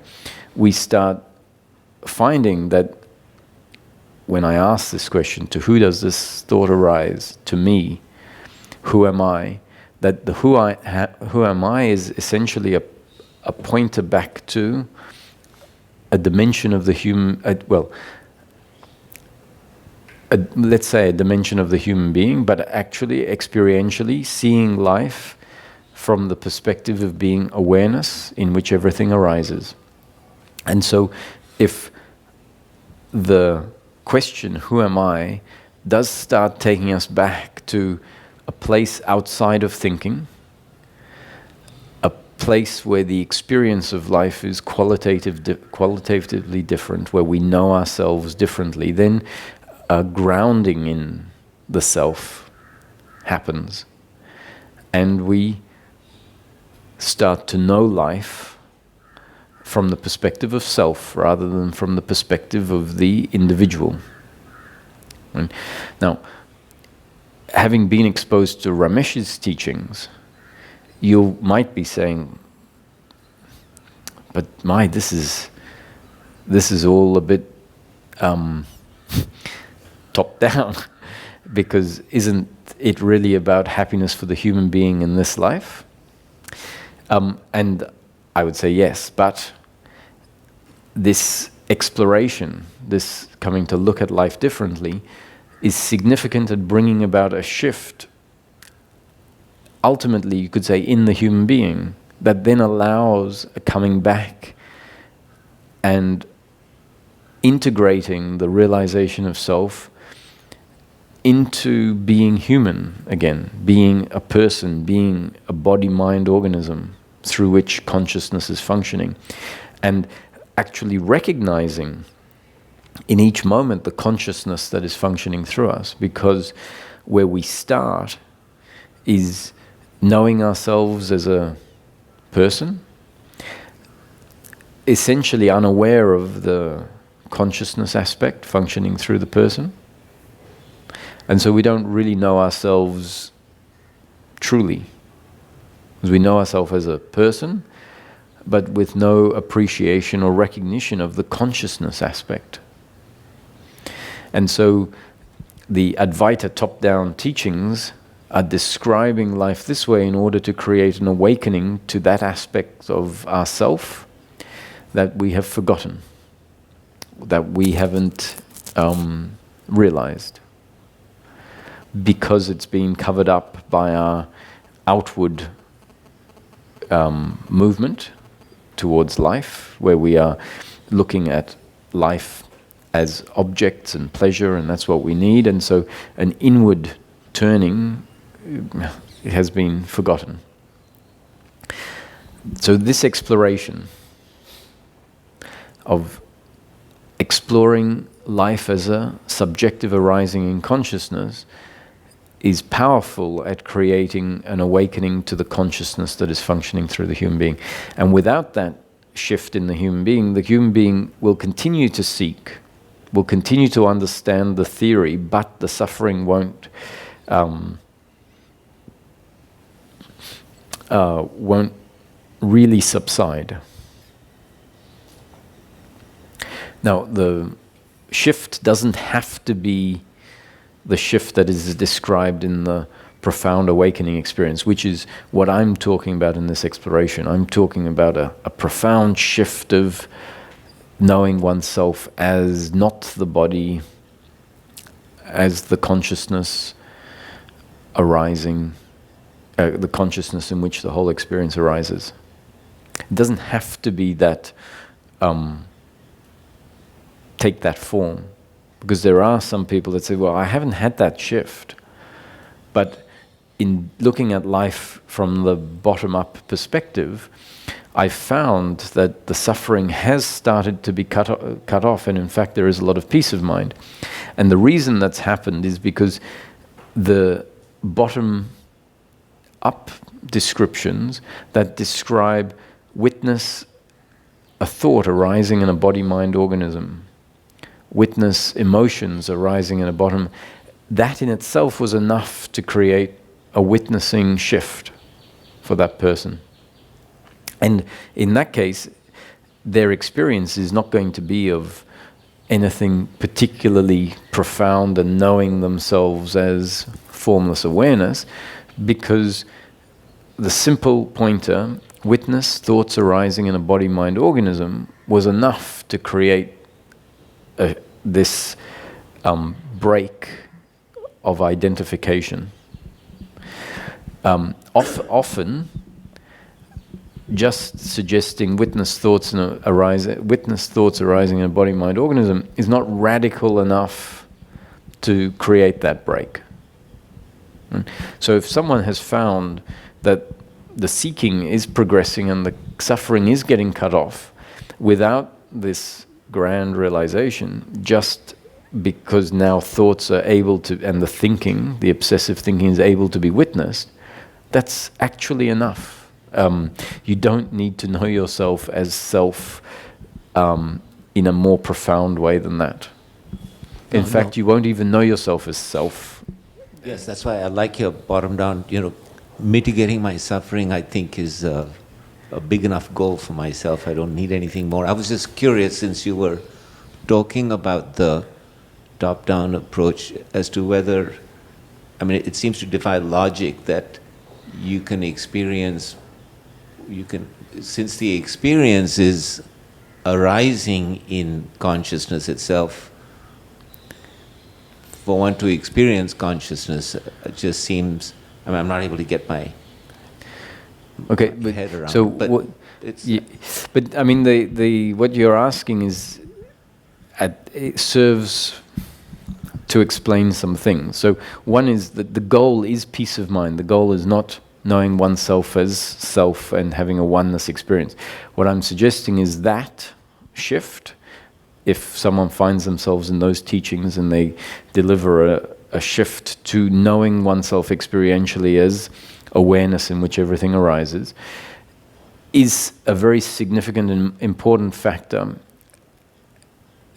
we start finding that when I ask this question, to who does this thought arise? To me. Who am I? That the who am I is essentially a pointer back to a dimension of the human, let's say a dimension of the human being, but actually experientially seeing life from the perspective of being awareness in which everything arises. And so if the question, who am I, does start taking us back to a place outside of thinking, a place where the experience of life is qualitatively different, where we know ourselves differently, then a grounding in the self happens. And we start to know life from the perspective of self rather than from the perspective of the individual. And now, having been exposed to Ramesh's teachings, you might be saying, but this is all a bit top down, because isn't it really about happiness for the human being in this life? And I would say yes, but this exploration, this coming to look at life differently, is significant at bringing about a shift, ultimately you could say in the human being, that then allows a coming back and integrating the realization of self into being human again, being a person, being a body-mind organism through which consciousness is functioning, and actually recognizing in each moment the consciousness that is functioning through us, because where we start is knowing ourselves as a person, essentially unaware of the consciousness aspect functioning through the person. And so we don't really know ourselves truly, because we know ourselves as a person, but with no appreciation or recognition of the consciousness aspect. And so the Advaita top-down teachings are describing life this way in order to create an awakening to that aspect of ourself that we have forgotten, that we haven't realized, because it's been covered up by our outward movement towards life, where we are looking at life as objects and pleasure, and that's what we need, and so an inward turning has been forgotten. So this exploration of exploring life as a subjective arising in consciousness is powerful at creating an awakening to the consciousness that is functioning through the human being. And without that shift in the human being will continue to seek, will continue to understand the theory, but the suffering won't really subside. Now, the shift doesn't have to be the shift that is described in the profound awakening experience, which is what I'm talking about in this exploration. I'm talking about a profound shift of knowing oneself as not the body, as the consciousness arising, the consciousness in which the whole experience arises. It doesn't have to be that, take that form. Because there are some people that say, well, I haven't had that shift. But in looking at life from the bottom-up perspective, I found that the suffering has started to be cut off, and in fact there is a lot of peace of mind. And the reason that's happened is because the bottom-up descriptions that describe witness a thought arising in a body-mind organism, witness emotions arising in a bottom, that in itself was enough to create a witnessing shift for that person. And in that case, their experience is not going to be of anything particularly profound and knowing themselves as formless awareness, because the simple pointer, witness thoughts arising in a body-mind organism, was enough to create this break of identification. Often, just suggesting witness thoughts arising in a body-mind organism is not radical enough to create that break. So if someone has found that the seeking is progressing and the suffering is getting cut off without this grand realization, just because now thoughts are able to, and the thinking, the obsessive thinking is able to be witnessed, that's actually enough. You don't need to know yourself as self in a more profound way than that. In fact, you won't even know yourself as self. Yes, that's why I like your bottom down, mitigating my suffering, I think, is a big enough goal for myself. I don't need anything more. I was just curious, since you were talking about the top-down approach, as to whether, it seems to defy logic that you can experience, since the experience is arising in consciousness itself, for one to experience consciousness, it just seems, I'm not able to get my head around. So but what you're asking is, it serves to explain some things. So one is that the goal is peace of mind. The goal is not knowing oneself as self and having a oneness experience. What I'm suggesting is that shift, if someone finds themselves in those teachings and they deliver a shift to knowing oneself experientially as awareness in which everything arises, is a very significant and important factor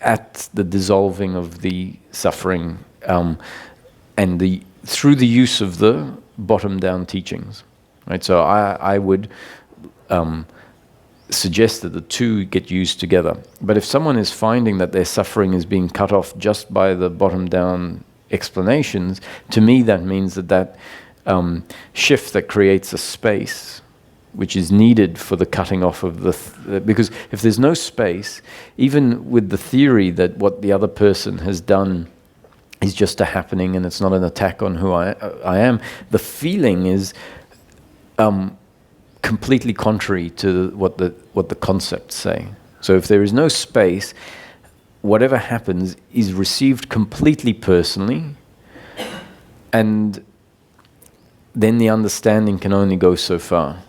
at the dissolving of the suffering, and through the use of the bottom-down teachings, right? So I would suggest that the two get used together. But if someone is finding that their suffering is being cut off just by the bottom-down explanations, to me that means that shift that creates a space which is needed for the cutting off of because if there's no space, even with the theory that what the other person has done is just a happening and it's not an attack on who I am, the feeling is completely contrary to what the concepts say. So if there is no space, whatever happens is received completely personally, and then the understanding can only go so far.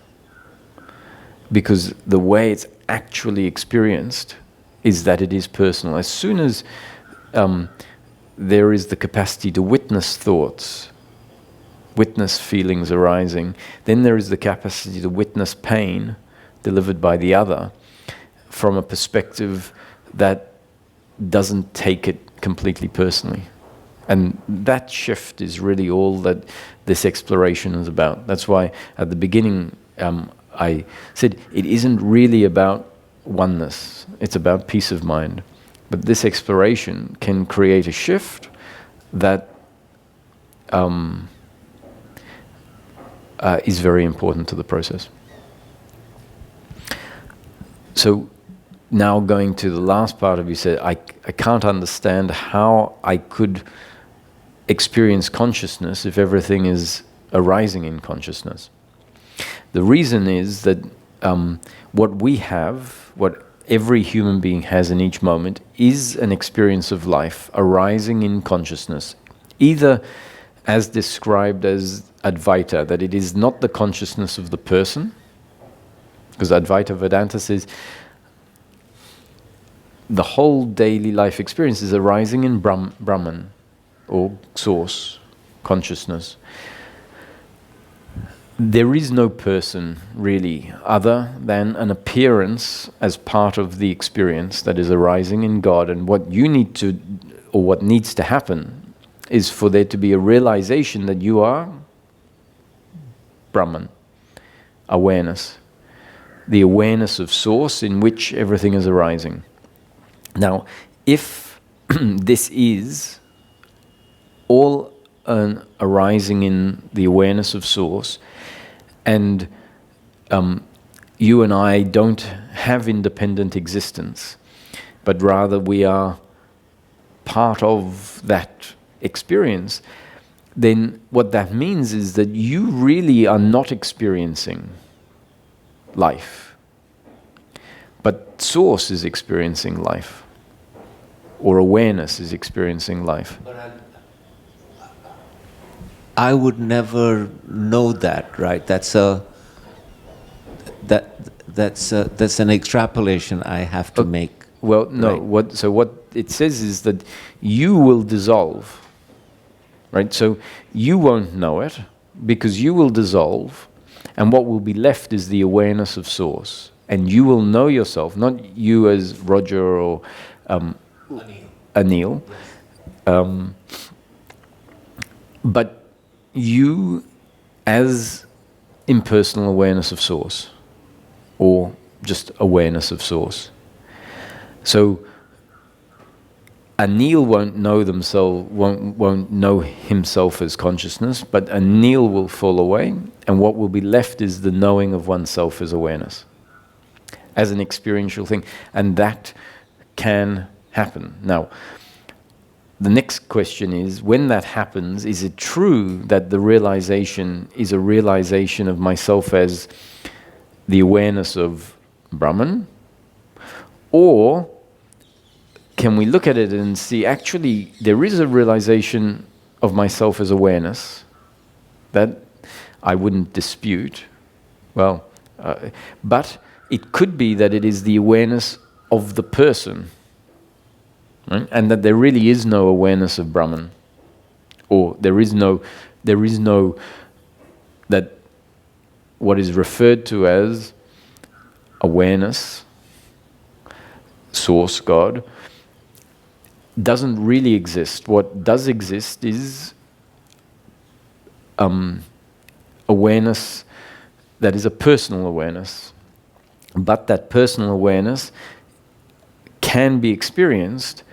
Because the way it's actually experienced is that it is personal. As soon as there is the capacity to witness thoughts, witness feelings arising, then there is the capacity to witness pain delivered by the other from a perspective that doesn't take it completely personally. And that shift is really all that this exploration is about. That's why at the beginning I said it isn't really about oneness, it's about peace of mind. But this exploration can create a shift that is very important to the process. So now going to the last part of you said, I can't understand how I could experience consciousness if everything is arising in consciousness. The reason is that what we have, what every human being has in each moment, is an experience of life arising in consciousness, either as described as Advaita, that it is not the consciousness of the person, because Advaita Vedanta says the whole daily life experience is arising in Brahman, or source, consciousness. There is no person really other than an appearance as part of the experience that is arising in God, and what you need to, or what needs to happen, is for there to be a realization that you are Brahman, awareness, the awareness of source in which everything is arising. Now, if this is all arising in the awareness of source, and you and I don't have independent existence, but rather we are part of that experience, then what that means is that you really are not experiencing life, but source is experiencing life, or awareness is experiencing life. But I would never know that, right? That's an extrapolation I have to make. Well, no. Right? So what it says is that you will dissolve, right? So you won't know it because you will dissolve, and what will be left is the awareness of source, and you will know yourself, not you as Roger or Anil, but you as impersonal awareness of source, or just awareness of source. So Anil won't know themselves, won't know himself as consciousness, but Anil will fall away, and what will be left is the knowing of oneself as awareness, as an experiential thing, and that can happen. Now, the next question is, when that happens, is it true that the realization is a realization of myself as the awareness of Brahman? Or can we look at it and see, actually, there is a realization of myself as awareness that I wouldn't dispute. Well, but it could be that it is the awareness of the person, right? And that there really is no awareness of Brahman, or there is no that what is referred to as awareness, source, God, doesn't really exist. What does exist is awareness that is a personal awareness, but that personal awareness can be experienced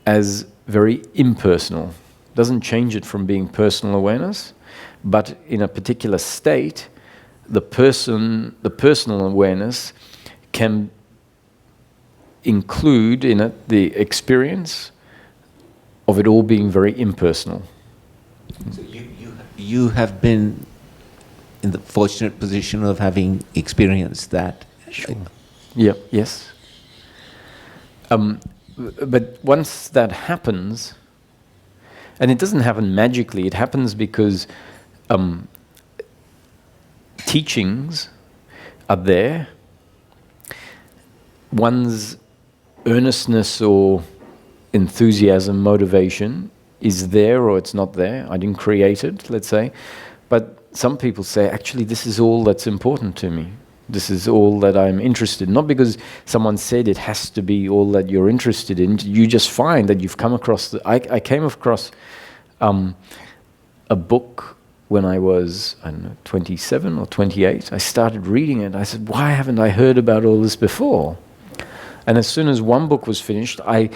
as very impersonal. Doesn't change it from being personal awareness, but in a particular state, the personal awareness can include in it the experience of it all being very impersonal. So you have been in the fortunate position of having experienced that. Sure. Yeah. Yes. But once that happens, and it doesn't happen magically, it happens because teachings are there. One's earnestness or enthusiasm, motivation is there or it's not there. I didn't create it, let's say. But some people say, actually, this is all that's important to me. This is all that I'm interested in. Not because someone said it has to be all that you're interested in. You just find that you've come across... I came across a book when I was, I don't know, 27 or 28. I started reading it. I said, why haven't I heard about all this before? And as soon as one book was finished, I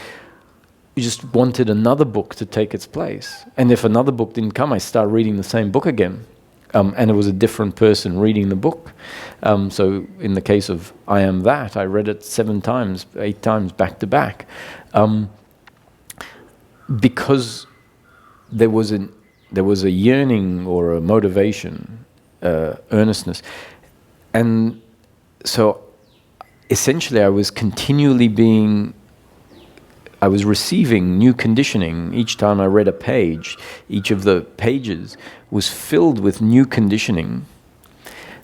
just wanted another book to take its place. And if another book didn't come, I started reading the same book again. And it was a different person reading the book. So in the case of I Am That, I read it 7 times, 8 times back to back. Because there was a yearning or a motivation, earnestness. And so essentially I was receiving new conditioning. Each time I read a page, each of the pages was filled with new conditioning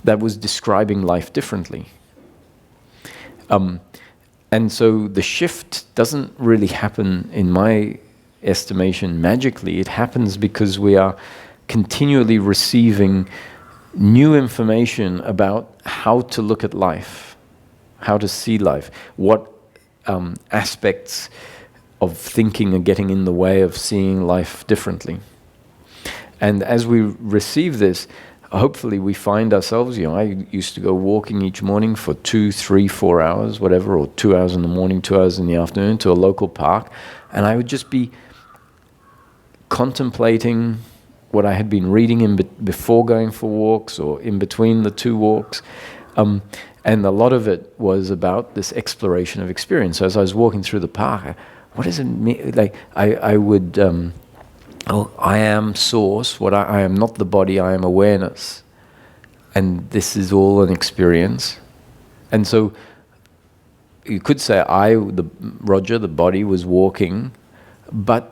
that was describing life differently. And so the shift doesn't really happen, in my estimation, magically. It happens because we are continually receiving new information about how to look at life, how to see life, what aspects of thinking are getting in the way of seeing life differently. And as we receive this, hopefully we find ourselves, I used to go walking each morning for 2, 3, 4 hours, whatever, or 2 hours in the morning, 2 hours in the afternoon to a local park, and I would just be contemplating what I had been reading before going for walks or in between the 2 walks. And a lot of it was about this exploration of experience. So as I was walking through the park, what does it mean? Like I would, I am source. I am not the body. I am awareness, and this is all an experience. And so you could say Roger, the body, was walking, but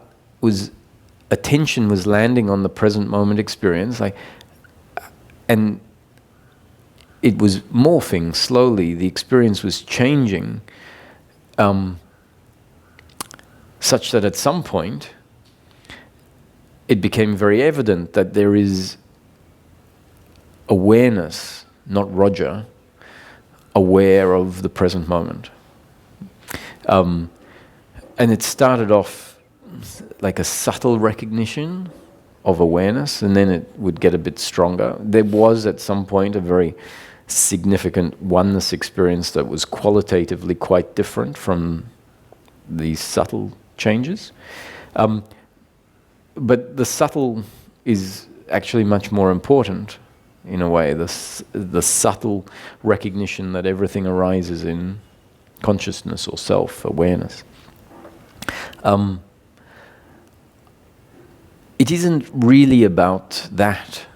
attention was landing on the present moment experience, and it was morphing slowly. The experience was changing, such that at some point it became very evident that there is awareness, not Roger, aware of the present moment. And it started off like a subtle recognition of awareness, and then it would get a bit stronger. There was at some point a very significant oneness experience that was qualitatively quite different from these subtle changes. But the subtle is actually much more important in a way, the subtle recognition that everything arises in consciousness or self-awareness. It isn't really about that.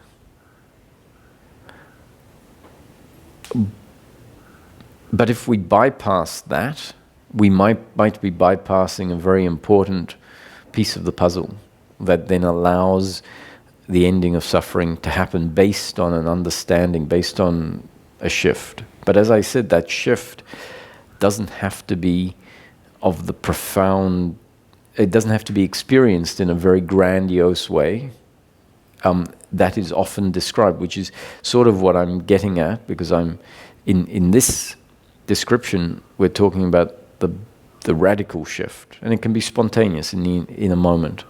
But if we bypass that, we might be bypassing a very important piece of the puzzle that then allows the ending of suffering to happen based on an understanding, based on a shift. But as I said, that shift doesn't have to be of the profound, it doesn't have to be experienced in a very grandiose way. That is often described, which is sort of what I'm getting at, because I'm in this description, we're talking about the radical shift, and it can be spontaneous in a moment.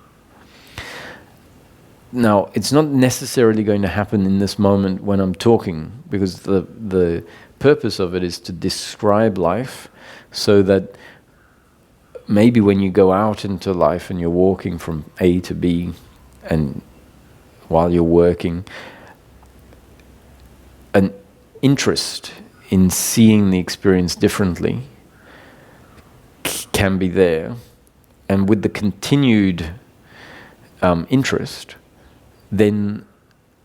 Now, it's not necessarily going to happen in this moment when I'm talking, because the purpose of it is to describe life so that maybe when you go out into life and you're walking from A to B, and while you're working, an interest in seeing the experience differently can be there, and with the continued interest, then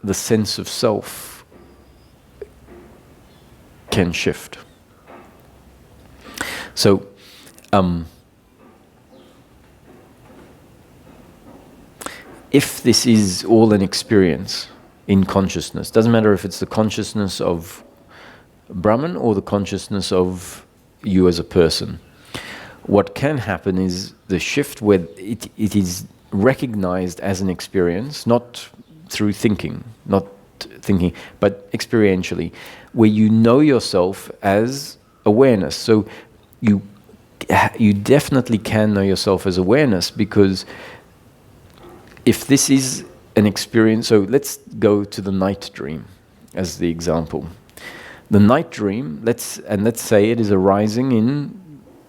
the sense of self can shift. So if this is all an experience in consciousness, doesn't matter if it's the consciousness of Brahman or the consciousness of you as a person, what can happen is the shift where it is recognized as an experience, not through thinking, but experientially, where you know yourself as awareness. So you definitely can know yourself as awareness, because if this is an experience, so let's go to the night dream as the example. The night dream, let's say it is arising in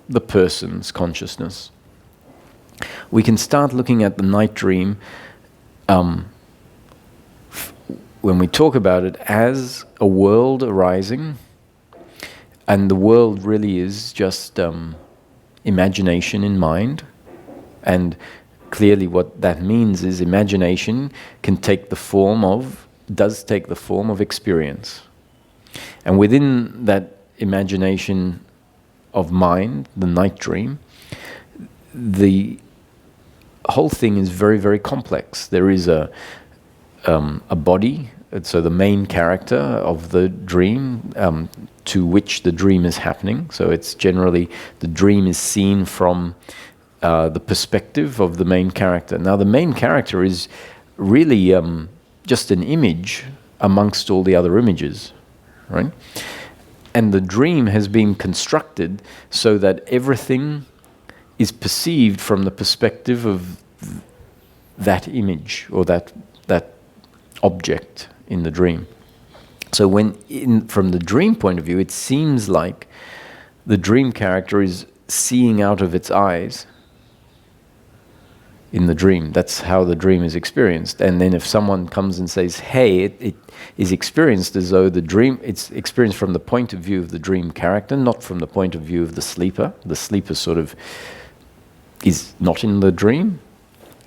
the person's consciousness. We can start looking at the night dream when we talk about it as a world arising, and the world really is just imagination in mind. And clearly what that means is imagination can take the form of, does take the form of experience. And within that imagination of mind, the night dream, the whole thing is very, very complex. There is a body, so the main character of the dream to which the dream is happening. So it's generally, the dream is seen from the perspective of the main character. Now the main character is really just an image amongst all the other images, right? And the dream has been constructed so that everything is perceived from the perspective of that image or that object in the dream. So from the dream point of view, it seems like the dream character is seeing out of its eyes in the dream. That's how the dream is experienced. And then if someone comes and says, hey, it is experienced as though the dream, it's experienced from the point of view of the dream character, not from the point of view of the sleeper. The sleeper sort of is not in the dream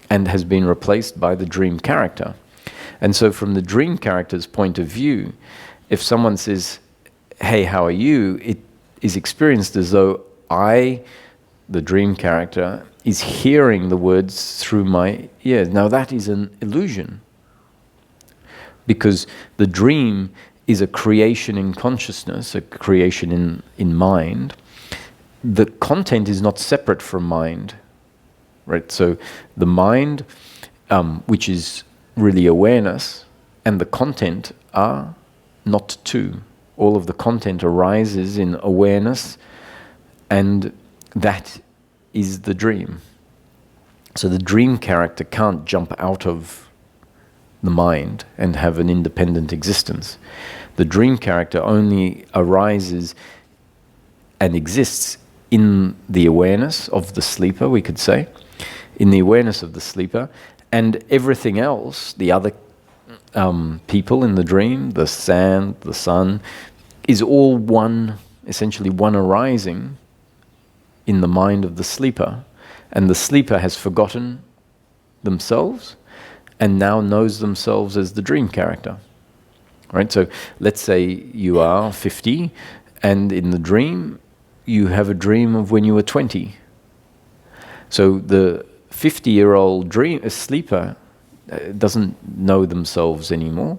and has been replaced by the dream character. And so from the dream character's point of view, if someone says, hey, how are you? It is experienced as though I, the dream character, is hearing the words through my ears. Now that is an illusion, because the dream is a creation in consciousness, a creation in mind. The content is not separate from mind, right? So the mind, which is really awareness, and the content are not two. All of the content arises in awareness, and that is the dream. So the dream character can't jump out of the mind and have an independent existence. The dream character only arises and exists in the awareness of the sleeper, we could say, in the awareness of the sleeper, and everything else, the other people in the dream, the sand, the sun, is all one, essentially one arising in the mind of the sleeper. And the sleeper has forgotten themselves and now knows themselves as the dream character. Right? So let's say you are 50 and in the dream you have a dream of when you were 20. So the 50-year-old sleeper doesn't know themselves anymore,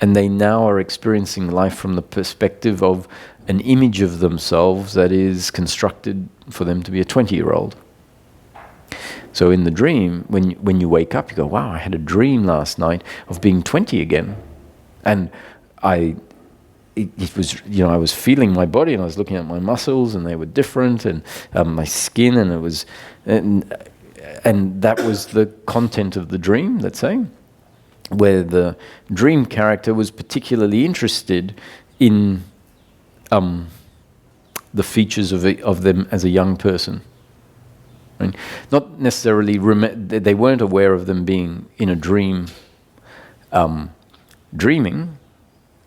and they now are experiencing life from the perspective of an image of themselves that is constructed for them to be a 20-year-old. So in the dream, when you wake up, you go, wow, I had a dream last night of being 20 again. And it was, I was feeling my body and I was looking at my muscles and they were different, and my skin, and it was, and that was the content of the dream, let's say, where the dream character was particularly interested in the features of them as a young person. Right? Not necessarily, they weren't aware of them being in a dream, dreaming,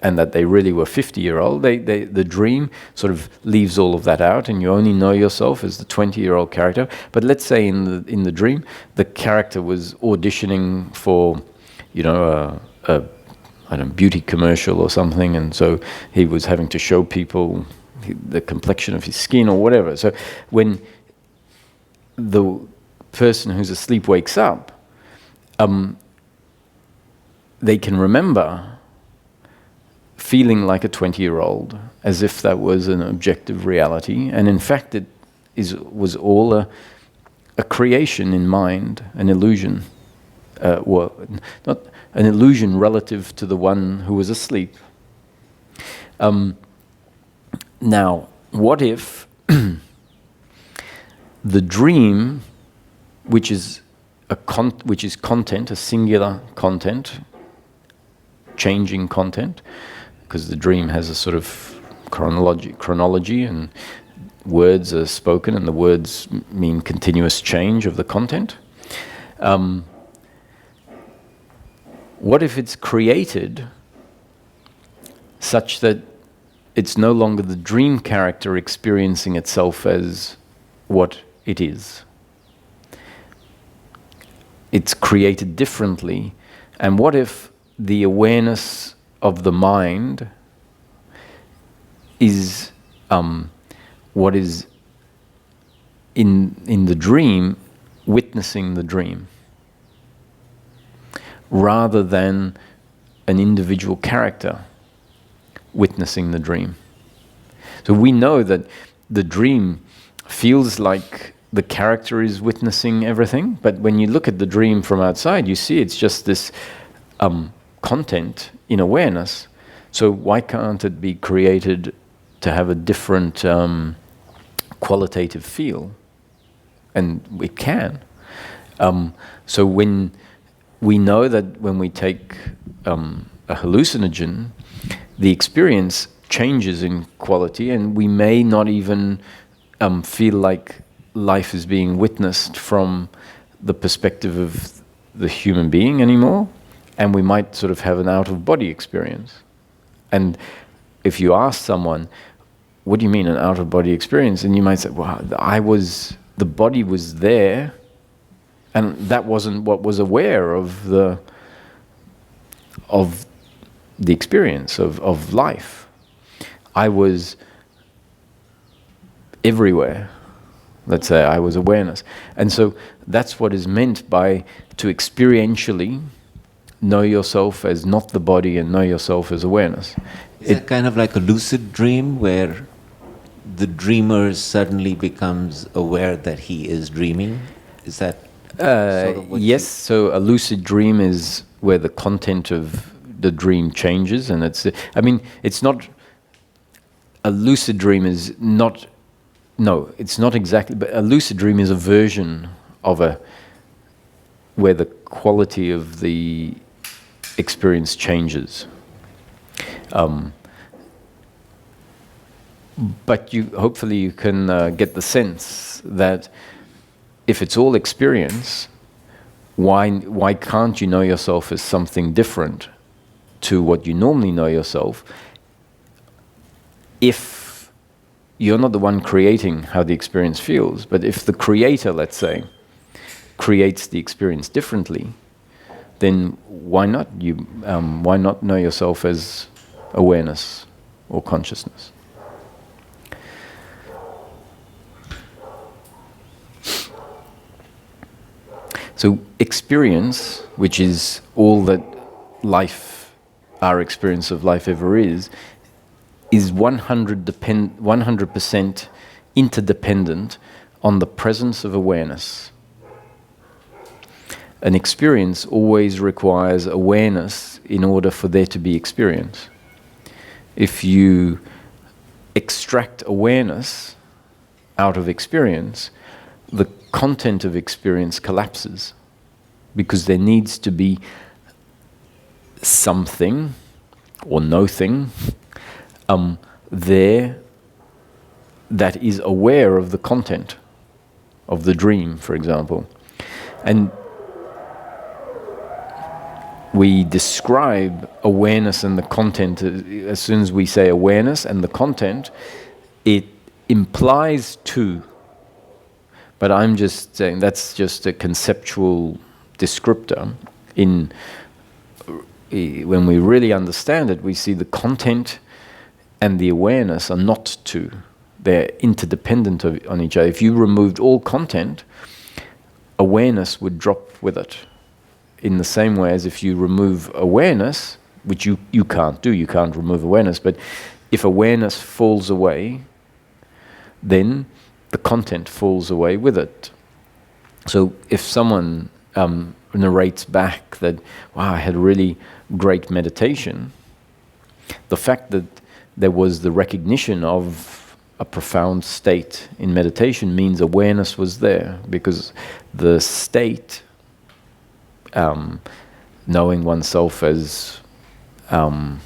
and that they really were 50-year-old. The dream sort of leaves all of that out, and you only know yourself as the 20-year-old character. But let's say in the dream, the character was auditioning for, a beauty commercial or something, and so he was having to show people the complexion of his skin or whatever. So when the person who's asleep wakes up, they can remember feeling like a 20-year-old, as if that was an objective reality, and in fact it was all a creation in mind, an illusion. Not an illusion relative to the one who was asleep. Now, what if the dream, which is content, a singular content, changing content, because the dream has a sort of chronology, and words are spoken, and the words mean continuous change of the content. What if it's created such that it's no longer the dream character experiencing itself as what it is? It's created differently. And what if the awareness of the mind is what is in the dream, witnessing the dream, rather than an individual character witnessing the dream? So we know that the dream feels like the character is witnessing everything, but when you look at the dream from outside, you see it's just this content in awareness. So why can't it be created to have a different qualitative feel? And it can. So when we know that when we take a hallucinogen, the experience changes in quality, and we may not even feel like life is being witnessed from the perspective of the human being anymore, and we might sort of have an out-of-body experience. And if you ask someone, what do you mean an out-of-body experience? And you might say, well, the body was there, and that wasn't what was aware of the experience of life. I was everywhere. Let's say I was awareness. And so that's what is meant by to experientially know yourself as not the body and know yourself as awareness. Is it kind of like a lucid dream where the dreamer suddenly becomes aware that he is dreaming? Is that sort of what yes, so a lucid dream is where the content of the dream changes, and it's not, a lucid dream is not, no, it's not exactly, but a lucid dream is a version of where the quality of the experience changes. But hopefully you can get the sense that if it's all experience, why can't you know yourself as something different to what you normally know yourself, if you're not the one creating how the experience feels, but if the creator, let's say, creates the experience differently, then why not know yourself as awareness or consciousness? So experience, which is all that life, our experience of life ever is 100% interdependent on the presence of awareness. An experience always requires awareness in order for there to be experience. If you extract awareness out of experience, the content of experience collapses, because there needs to be something or nothing there that is aware of the content of the dream, for example. And we describe awareness and the content, as soon as we say awareness and the content, it implies two. But I'm just saying that's just a conceptual descriptor. When we really understand it, we see the content and the awareness are not two. They're interdependent on each other. If you removed all content, awareness would drop with it. In the same way as if you remove awareness, which you can't do, you can't remove awareness, but if awareness falls away, then the content falls away with it. So if someone narrates back that, wow, I had a really great meditation, the fact that there was the recognition of a profound state in meditation means awareness was there, because the state, knowing oneself as or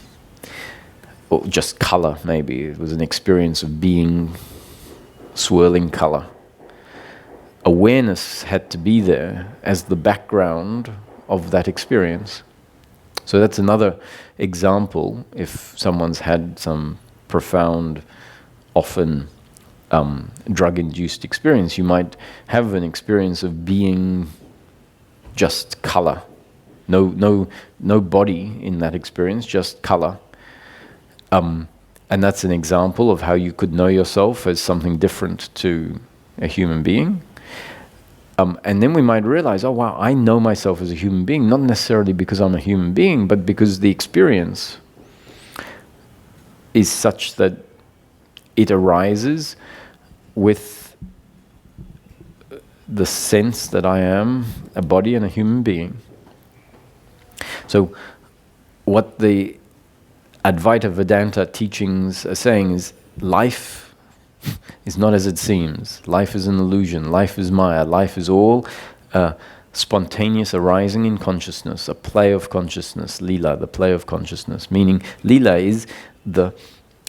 just color, maybe it was an experience of being swirling color. Awareness had to be there as the background of that experience. So that's another example. If someone's had some profound, often drug-induced experience, you might have an experience of being just color. No body in that experience, just color. And that's an example of how you could know yourself as something different to a human being. And then we might realize, oh wow, I know myself as a human being, not necessarily because I'm a human being, but because the experience is such that it arises with the sense that I am a body and a human being. So what the Advaita Vedanta teachings are saying is life is not as it seems. Life is an illusion. Life is Maya. Life is all spontaneous arising in consciousness, a play of consciousness, lila, the play of consciousness. Meaning, lila is the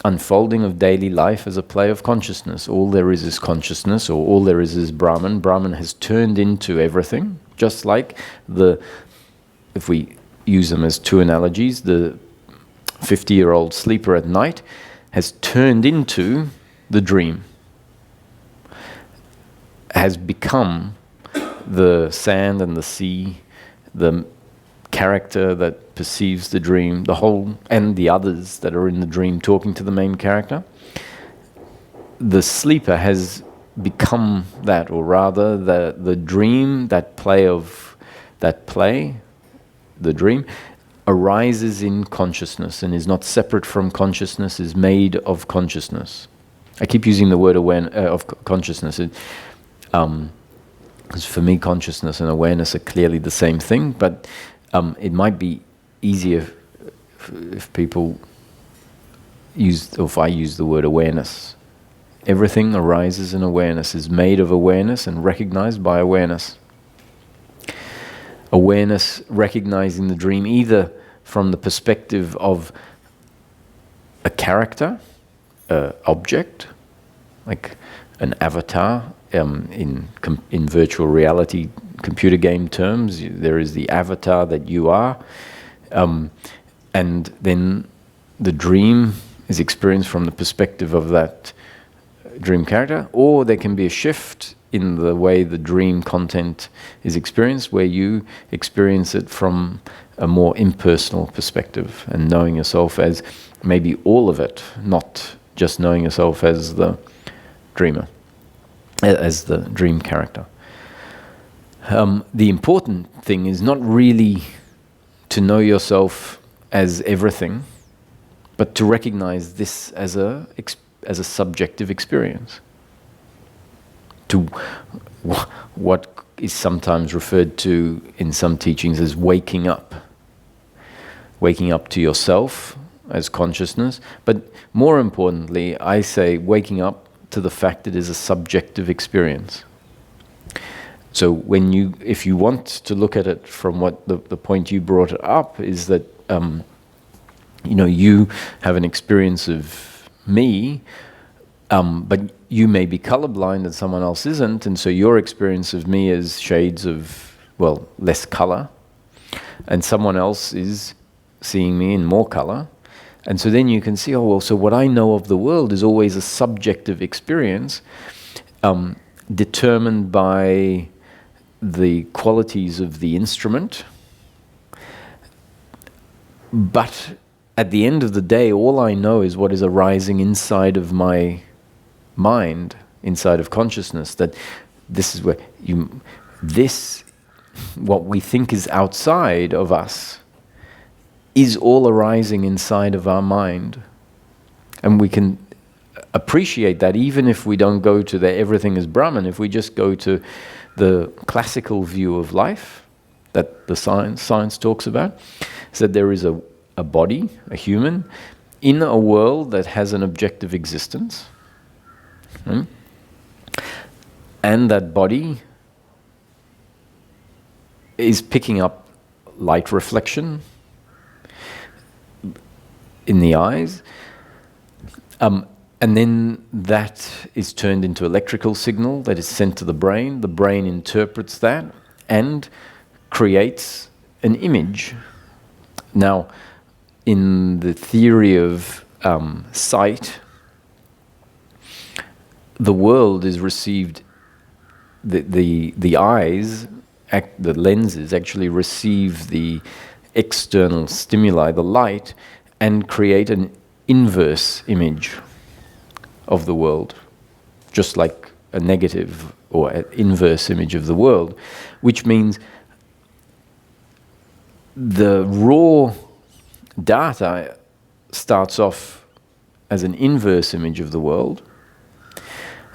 unfolding of daily life as a play of consciousness. All there is consciousness, or all there is Brahman. Brahman has turned into everything, just like if we use them as two analogies, the 50-year-old sleeper at night has turned into the dream, has become the sand and the sea, the character that perceives the dream, the whole, and the others that are in the dream talking to the main character. The sleeper has become that, or rather the dream, the dream, arises in consciousness and is not separate from consciousness, is made of consciousness. I keep using the word of consciousness. Because for me, consciousness and awareness are clearly the same thing, but it might be easier if people if I use the word awareness. Everything arises in awareness, is made of awareness and recognized by awareness. Awareness recognizing the dream either from the perspective of a character, object, like an avatar. In virtual reality computer game terms, there is the avatar that you are, and then the dream is experienced from the perspective of that dream character, or there can be a shift in the way the dream content is experienced, where you experience it from a more impersonal perspective and knowing yourself as maybe all of it, not just knowing yourself as the dreamer, as the dream character. The important thing is not really to know yourself as everything, but to recognize this as a subjective experience. To what is sometimes referred to in some teachings as waking up. Waking up to yourself as consciousness, but more importantly, I say waking up to the fact it is a subjective experience. So if you want to look at it from what the point you brought up is that you have an experience of me, but you may be colorblind and someone else isn't, and so your experience of me is shades of, less color, and someone else is seeing me in more color. And so then you can see, so what I know of the world is always a subjective experience, determined by the qualities of the instrument. But at the end of the day, all I know is what is arising inside of my mind, inside of consciousness, that this is where what we think is outside of us is all arising inside of our mind. And we can appreciate that even if we don't go to the everything is Brahman, if we just go to the classical view of life that the science talks about, is that there is a body, a human, in a world that has an objective existence. And that body is picking up light reflection in the eyes, And then that is turned into electrical signal that is sent to the brain. The brain interprets that and creates an image. Now, in the theory of sight, the world is received, the eyes, the lenses actually receive the external stimuli, the light, and create an inverse image of the world, just like a negative or an inverse image of the world, which means the raw data starts off as an inverse image of the world,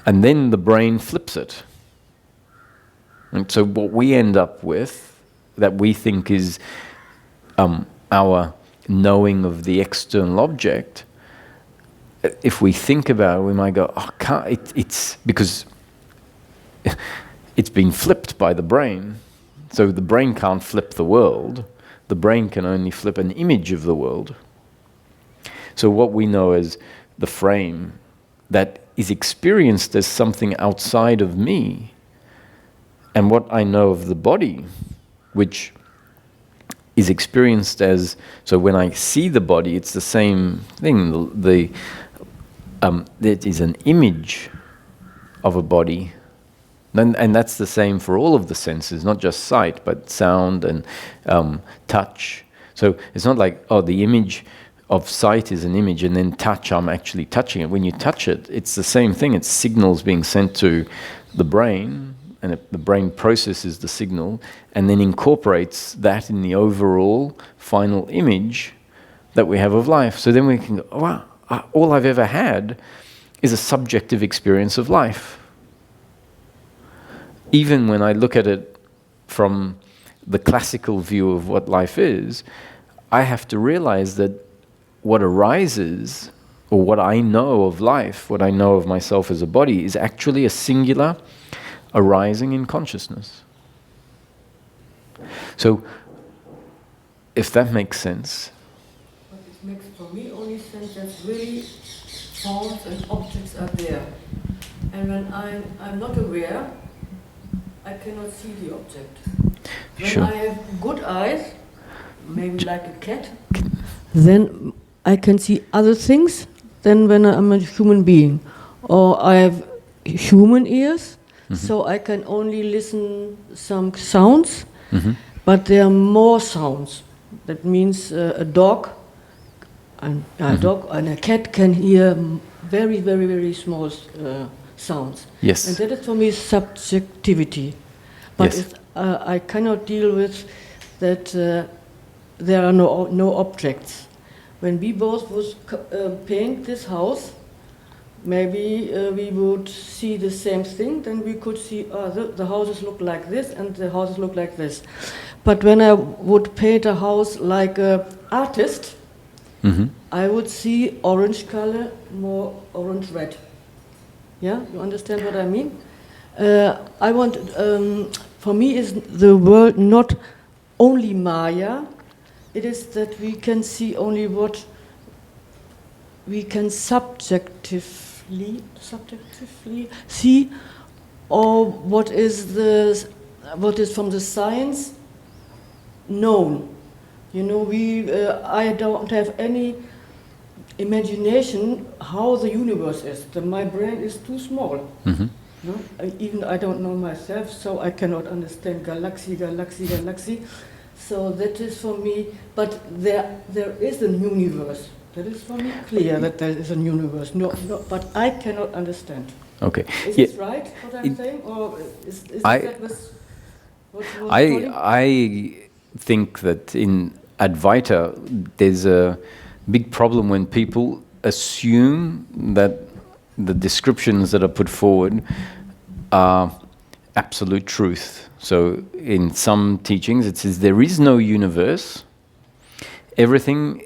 and then the brain flips it. And so what we end up with, that we think is our knowing of the external object, if we think about it, we might go, oh, it's because it's been flipped by the brain. So the brain can't flip the world. The brain can only flip an image of the world. So what we know as the frame that is experienced as something outside of me, and what I know of the body, which is experienced as, so when I see the body, it's the same thing. It is an image of a body. And that's the same for all of the senses, not just sight, but sound and touch. So it's not like, oh, the image of sight is an image, and then touch, I'm actually touching it. When you touch it, it's the same thing. It's signals being sent to the brain, and the brain processes the signal and then incorporates that in the overall final image that we have of life. So then we can go, oh, wow, all I've ever had is a subjective experience of life. Even when I look at it from the classical view of what life is, I have to realize that what arises, or what I know of life, what I know of myself as a body, is actually a singular arising in consciousness. So, if that makes sense. But it makes for me only sense that really forms and objects are there. And when I'm not aware, I cannot see the object. When Sure. I have good eyes, maybe like a cat, then I can see other things than when I'm a human being. Or I have human ears, so I can only listen some sounds, but there are more sounds. That means a dog and a cat can hear very, very, very small sounds. Yes. And that is for me subjectivity. But Yes. I cannot deal with that there are no objects. When we both would paint this house, maybe we would see the same thing, then we could see the houses look like this and the houses look like this. But when I would paint a house like an artist, I would see orange color, more orange-red. Yeah, you understand what I mean? I want, for me, is the world not only Maya, it is that we can see only what we can subjectively see, or what is from the science known. You know, I don't have any imagination how the universe is. My brain is too small. No? Even I don't know myself, so I cannot understand galaxy. So that is for me, but there is a universe. That is for me clear that there is a universe. No, but I cannot understand. Okay. Is this right, what I'm saying? Or is that what you were calling? I think that in Advaita, there's a big problem when people assume that the descriptions that are put forward are absolute truth. So in some teachings it says there is no universe. Everything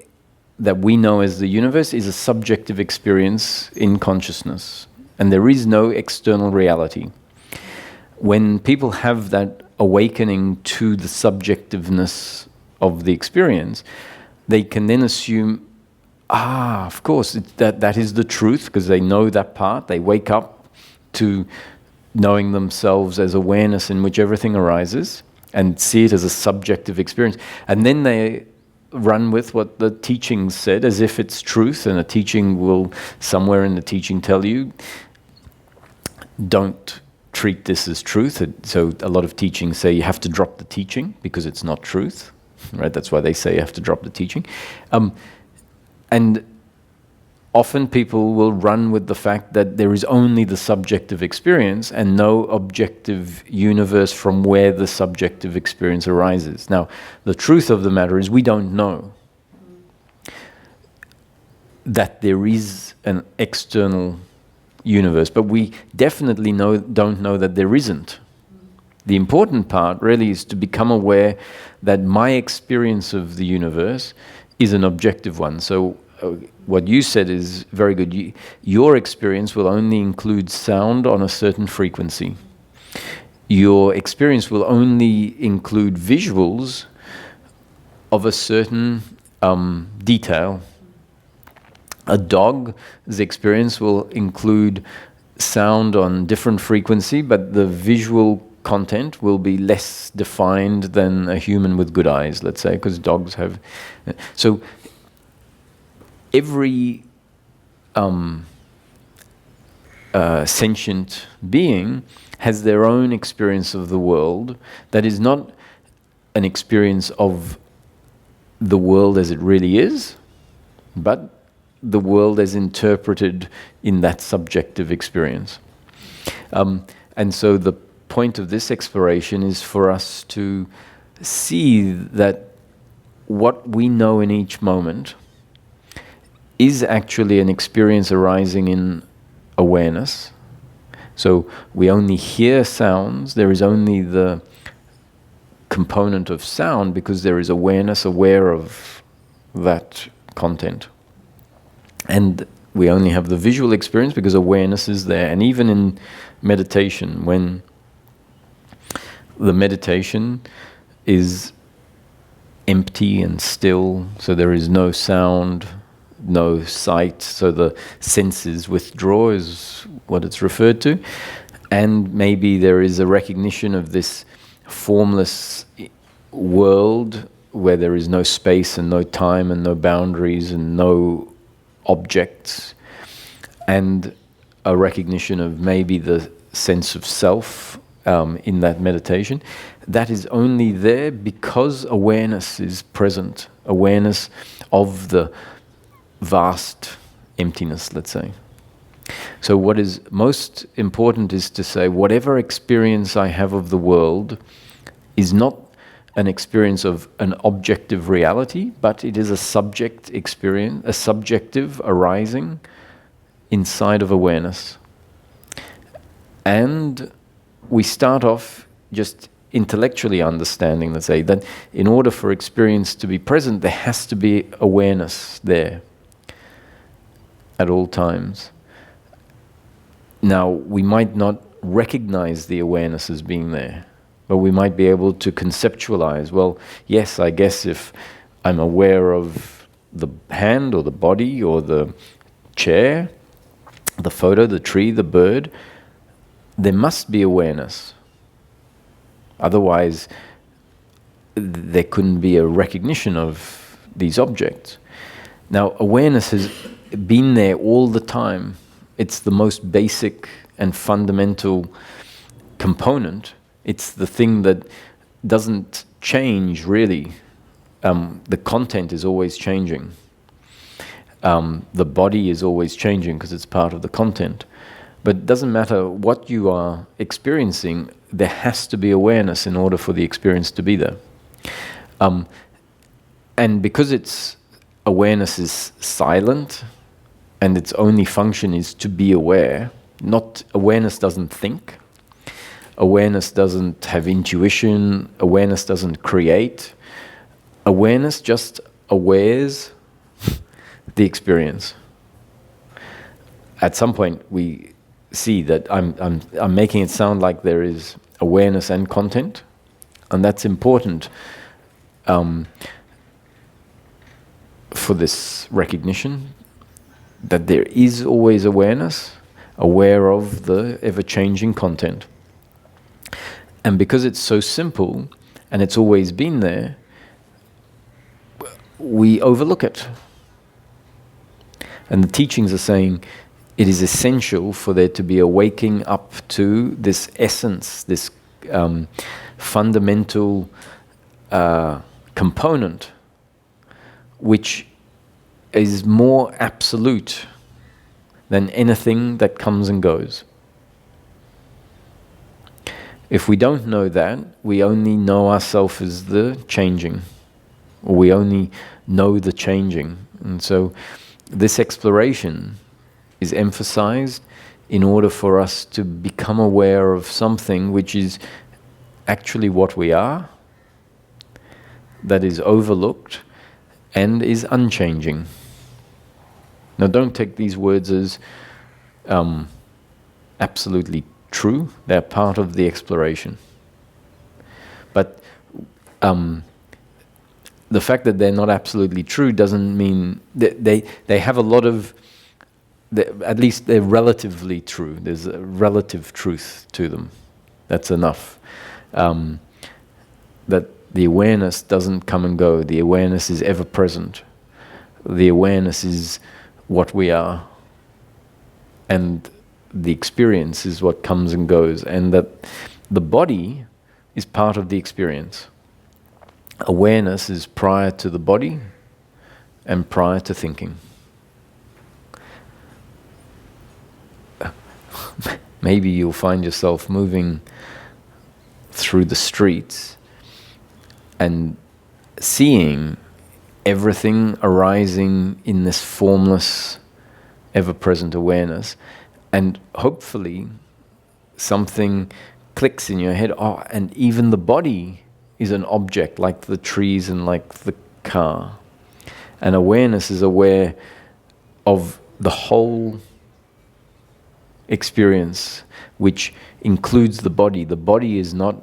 that we know as the universe is a subjective experience in consciousness, and there is no external reality. When people have that awakening to the subjectiveness of the experience, they can then assume, of course, that is the truth, because they know that part. They wake up to knowing themselves as awareness in which everything arises and see it as a subjective experience. And then they run with what the teachings said as if it's truth, and a teaching will, somewhere in the teaching, tell you, don't treat this as truth. So a lot of teachings say you have to drop the teaching because it's not truth, right? That's why they say you have to drop the teaching. And often people will run with the fact that there is only the subjective experience and no objective universe from where the subjective experience arises. Now, the truth of the matter is we don't know that there is an external universe, but we definitely don't know that there isn't. The important part really is to become aware that my experience of the universe is an objective one. So what you said is very good. Your experience will only include sound on a certain frequency. Your experience will only include visuals of a certain detail. A dog's experience will include sound on different frequency, but the visual content will be less defined than a human with good eyes, let's say, because dogs have... So every sentient being has their own experience of the world that is not an experience of the world as it really is, but the world as interpreted in that subjective experience. And so the point of this exploration is for us to see that what we know in each moment is actually an experience arising in awareness. So we only hear sounds, there is only the component of sound because there is awareness aware of that content. And we only have the visual experience because awareness is there. And even in meditation, when the meditation is empty and still, so there is no sound, no sight, so the senses withdraw is what it's referred to, and maybe there is a recognition of this formless world where there is no space and no time and no boundaries and no objects, and a recognition of maybe the sense of self in that meditation. That is only there because awareness is present, awareness of the vast emptiness, let's say. So what is most important is to say whatever experience I have of the world is not an experience of an objective reality, but it is a subject experience, a subjective arising inside of awareness. And we start off just intellectually understanding, let's say, that in order for experience to be present, there has to be awareness there at all times. Now, we might not recognize the awareness as being there, but we might be able to conceptualize, well, yes, I guess if I'm aware of the hand or the body or the chair, the photo, the tree, the bird, there must be awareness. Otherwise, there couldn't be a recognition of these objects. Now, awareness has been there all the time. It's the most basic and fundamental component. It's the thing that doesn't change, really. The content is always changing. The body is always changing because it's part of the content. But it doesn't matter what you are experiencing, there has to be awareness in order for the experience to be there. And because awareness is silent, and its only function is to be aware, awareness doesn't think, awareness doesn't have intuition, awareness doesn't create, awareness just awares the experience. At some point we see that I'm making it sound like there is awareness and content, and that's important for this recognition that there is always awareness, aware of the ever-changing content. And because it's so simple and it's always been there, we overlook it. And the teachings are saying it is essential for there to be a waking up to this essence, this fundamental component, which is more absolute than anything that comes and goes. If we don't know that, we only know ourselves as the changing, or we only know the changing. And so this exploration is emphasized in order for us to become aware of something which is actually what we are, that is overlooked and is unchanging. Now, don't take these words as absolutely true. They're part of the exploration. But the fact that they're not absolutely true doesn't mean that they have a lot of, at least they're relatively true. There's a relative truth to them. That's enough. That the awareness doesn't come and go. The awareness is ever present. The awareness is what we are. And the experience is what comes and goes. And that the body is part of the experience. Awareness is prior to the body and prior to thinking. Maybe you'll find yourself moving through the streets and seeing everything arising in this formless, ever-present awareness, and hopefully something clicks in your head, oh, and even the body is an object, like the trees and like the car. And awareness is aware of the whole experience, which includes the body. The body is not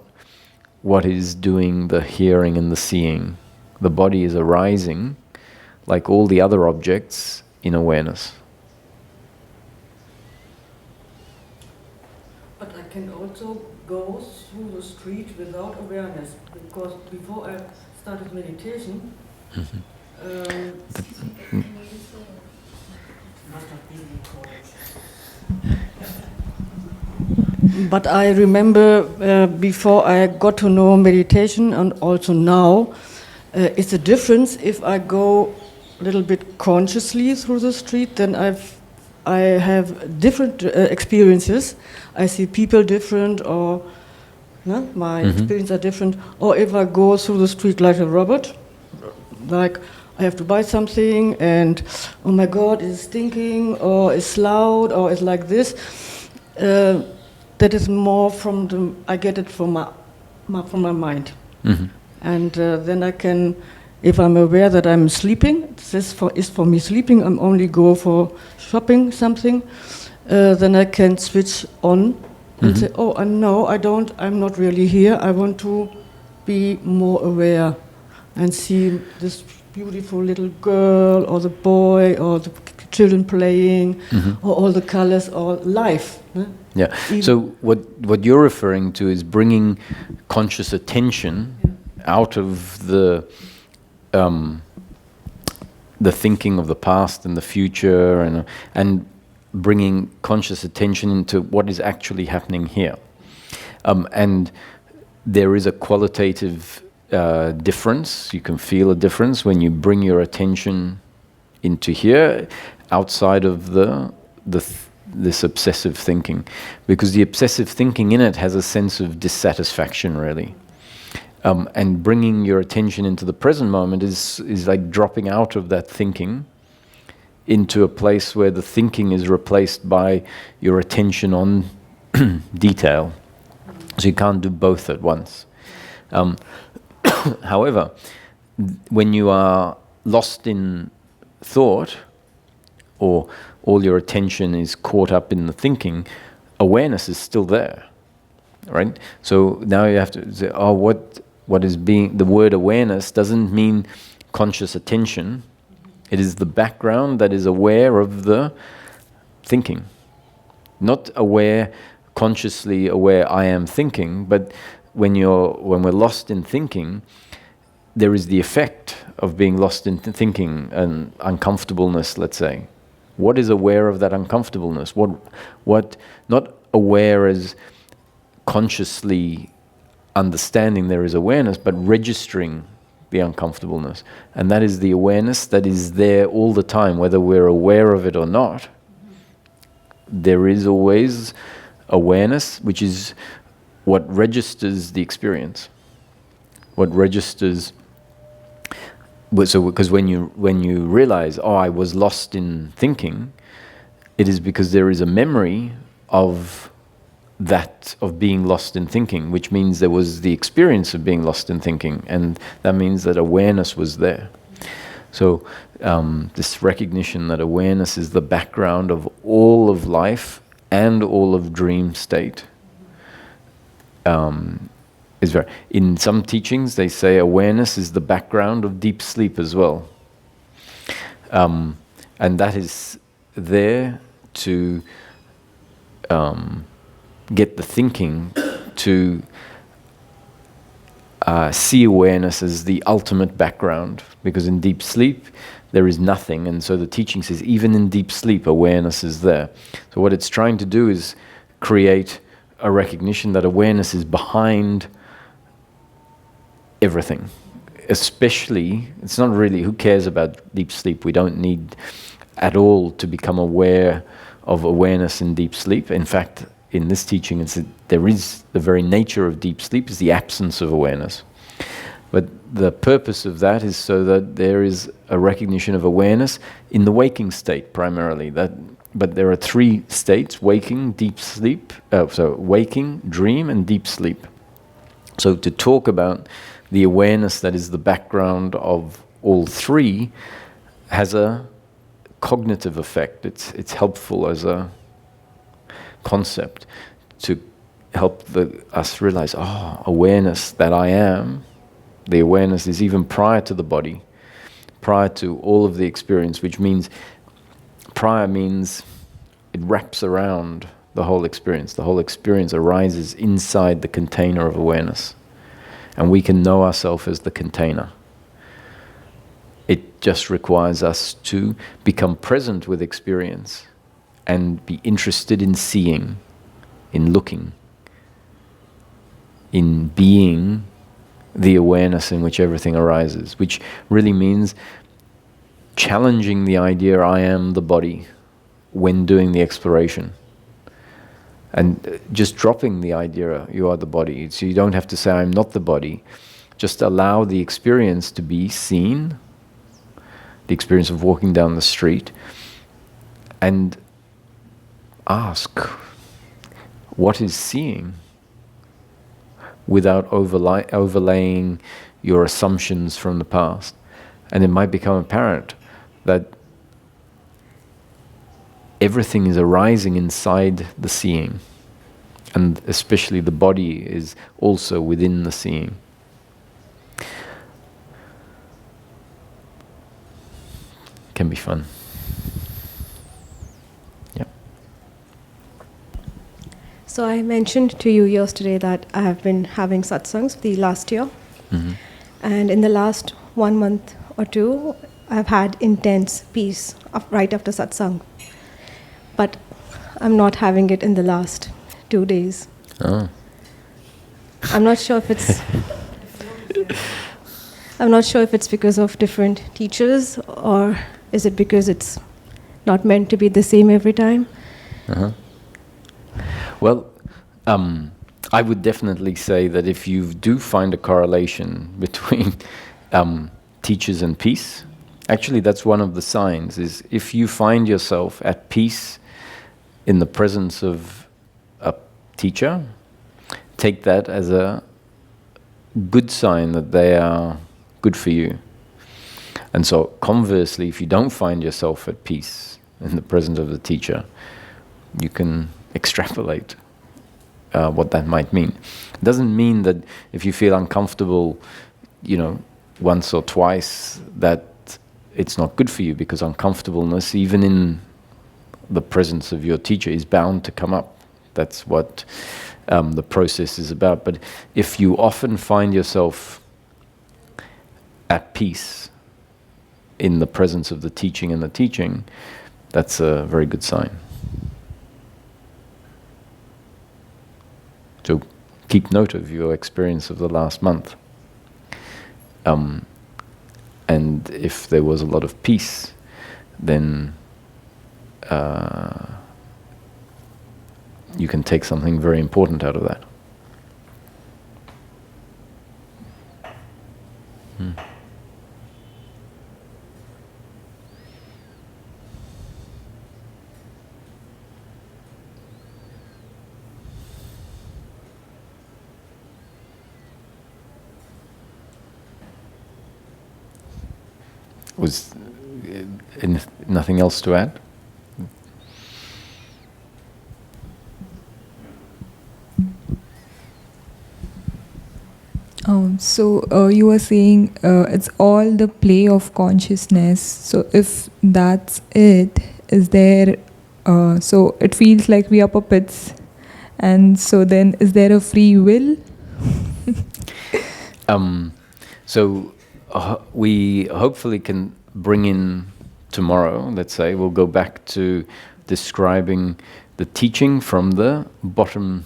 what is doing the hearing and the seeing. The body is arising, like all the other objects, in awareness. But I can also go through the street without awareness, because before I started meditation, must have been recorded. But I remember before I got to know meditation, and also now, it's a difference if I go a little bit consciously through the street, then I have different experiences. I see people different, or my experiences are different. Or if I go through the street like a robot, like I have to buy something and, oh my God, it's stinking, or it's loud, or it's like this. That is more I get it from my mind. Mm-hmm. And then I can, if I'm aware that I'm sleeping, this is for me sleeping, I'm only go for shopping something, then I can switch on and say, oh, no, I'm not really here. I want to be more aware and see this beautiful little girl or the boy or the children playing or all the colors or life. Yeah. So what you're referring to is bringing conscious attention out of the thinking of the past and the future, and bringing conscious attention into what is actually happening here. And there is a qualitative difference. You can feel a difference when you bring your attention into here, outside of this obsessive thinking, because the obsessive thinking in it has a sense of dissatisfaction, really. And bringing your attention into the present moment is like dropping out of that thinking into a place where the thinking is replaced by your attention on detail. So you can't do both at once. However, when you are lost in thought, or all your attention is caught up in the thinking, awareness is still there, right? So now you have to say, oh, what is being, the word awareness doesn't mean conscious attention. It is the background that is aware of the thinking. Not aware, consciously aware I am thinking, but when we're lost in thinking, there is the effect of being lost in thinking and uncomfortableness, let's say. What is aware of that uncomfortableness? What not aware as consciously understanding there is awareness, but registering the uncomfortableness. And that is the awareness that is there all the time, whether we're aware of it or not. There is always awareness, which is what registers the experience. What registers. So, because when you realize, oh, I was lost in thinking, it is because there is a memory of that, of being lost in thinking, which means there was the experience of being lost in thinking, and that means that awareness was there. So this recognition that awareness is the background of all of life and all of dream state is very. In some teachings, they say awareness is the background of deep sleep as well, and that is there to get the thinking to see awareness as the ultimate background, because in deep sleep there is nothing, and so the teaching says even in deep sleep awareness is there. So what it's trying to do is create a recognition that awareness is behind everything. Especially, it's not really, who cares about deep sleep? We don't need at all to become aware of awareness in deep sleep. In fact, in this teaching, it's that there is the very nature of deep sleep is the absence of awareness. But the purpose of that is so that there is a recognition of awareness in the waking state primarily. But there are three states: waking, deep sleep, waking, dream, and deep sleep. So to talk about the awareness that is the background of all three has a cognitive effect. It's helpful as a concept to help us realize, awareness that I am, the awareness is even prior to the body, prior to all of the experience, which means prior means it wraps around the whole experience. The whole experience arises inside the container of awareness. And we can know ourselves as the container. It just requires us to become present with experience and be interested in seeing, in looking, in being the awareness in which everything arises, which really means challenging the idea I am the body when doing the exploration. And just dropping the idea you are the body. So you don't have to say I'm not the body. Just allow the experience to be seen, the experience of walking down the street, and ask, what is seeing? Without overlaying your assumptions from the past. And it might become apparent that everything is arising inside the seeing, and especially the body is also within the seeing. Can be fun. Yeah. So I mentioned to you yesterday that I have been having satsangs the last year, and in the last 1 month or two, I've had intense peace right after satsang. But I'm not having it in the last 2 days. Oh. I'm not sure if it's because of different teachers, or is it because it's not meant to be the same every time? Well, I would definitely say that if you do find a correlation between teachers and peace, actually that's one of the signs, is if you find yourself at peace in the presence of a teacher, take that as a good sign that they are good for you. And so conversely, if you don't find yourself at peace in the presence of the teacher, you can extrapolate what that might mean. It doesn't mean that if you feel uncomfortable, once or twice, that it's not good for you, because uncomfortableness, even in the presence of your teacher, is bound to come up. That's what the process is about. But if you often find yourself at peace in the presence of the teaching and the teaching, that's a very good sign. So keep note of your experience of the last month. And if there was a lot of peace, then you can take something very important out of that. Was nothing else to add? So you were saying it's all the play of consciousness. So if that's it, is there? So it feels like we are puppets, and so then is there a free will? So we hopefully can bring in tomorrow, let's say, we'll go back to describing the teaching from the bottom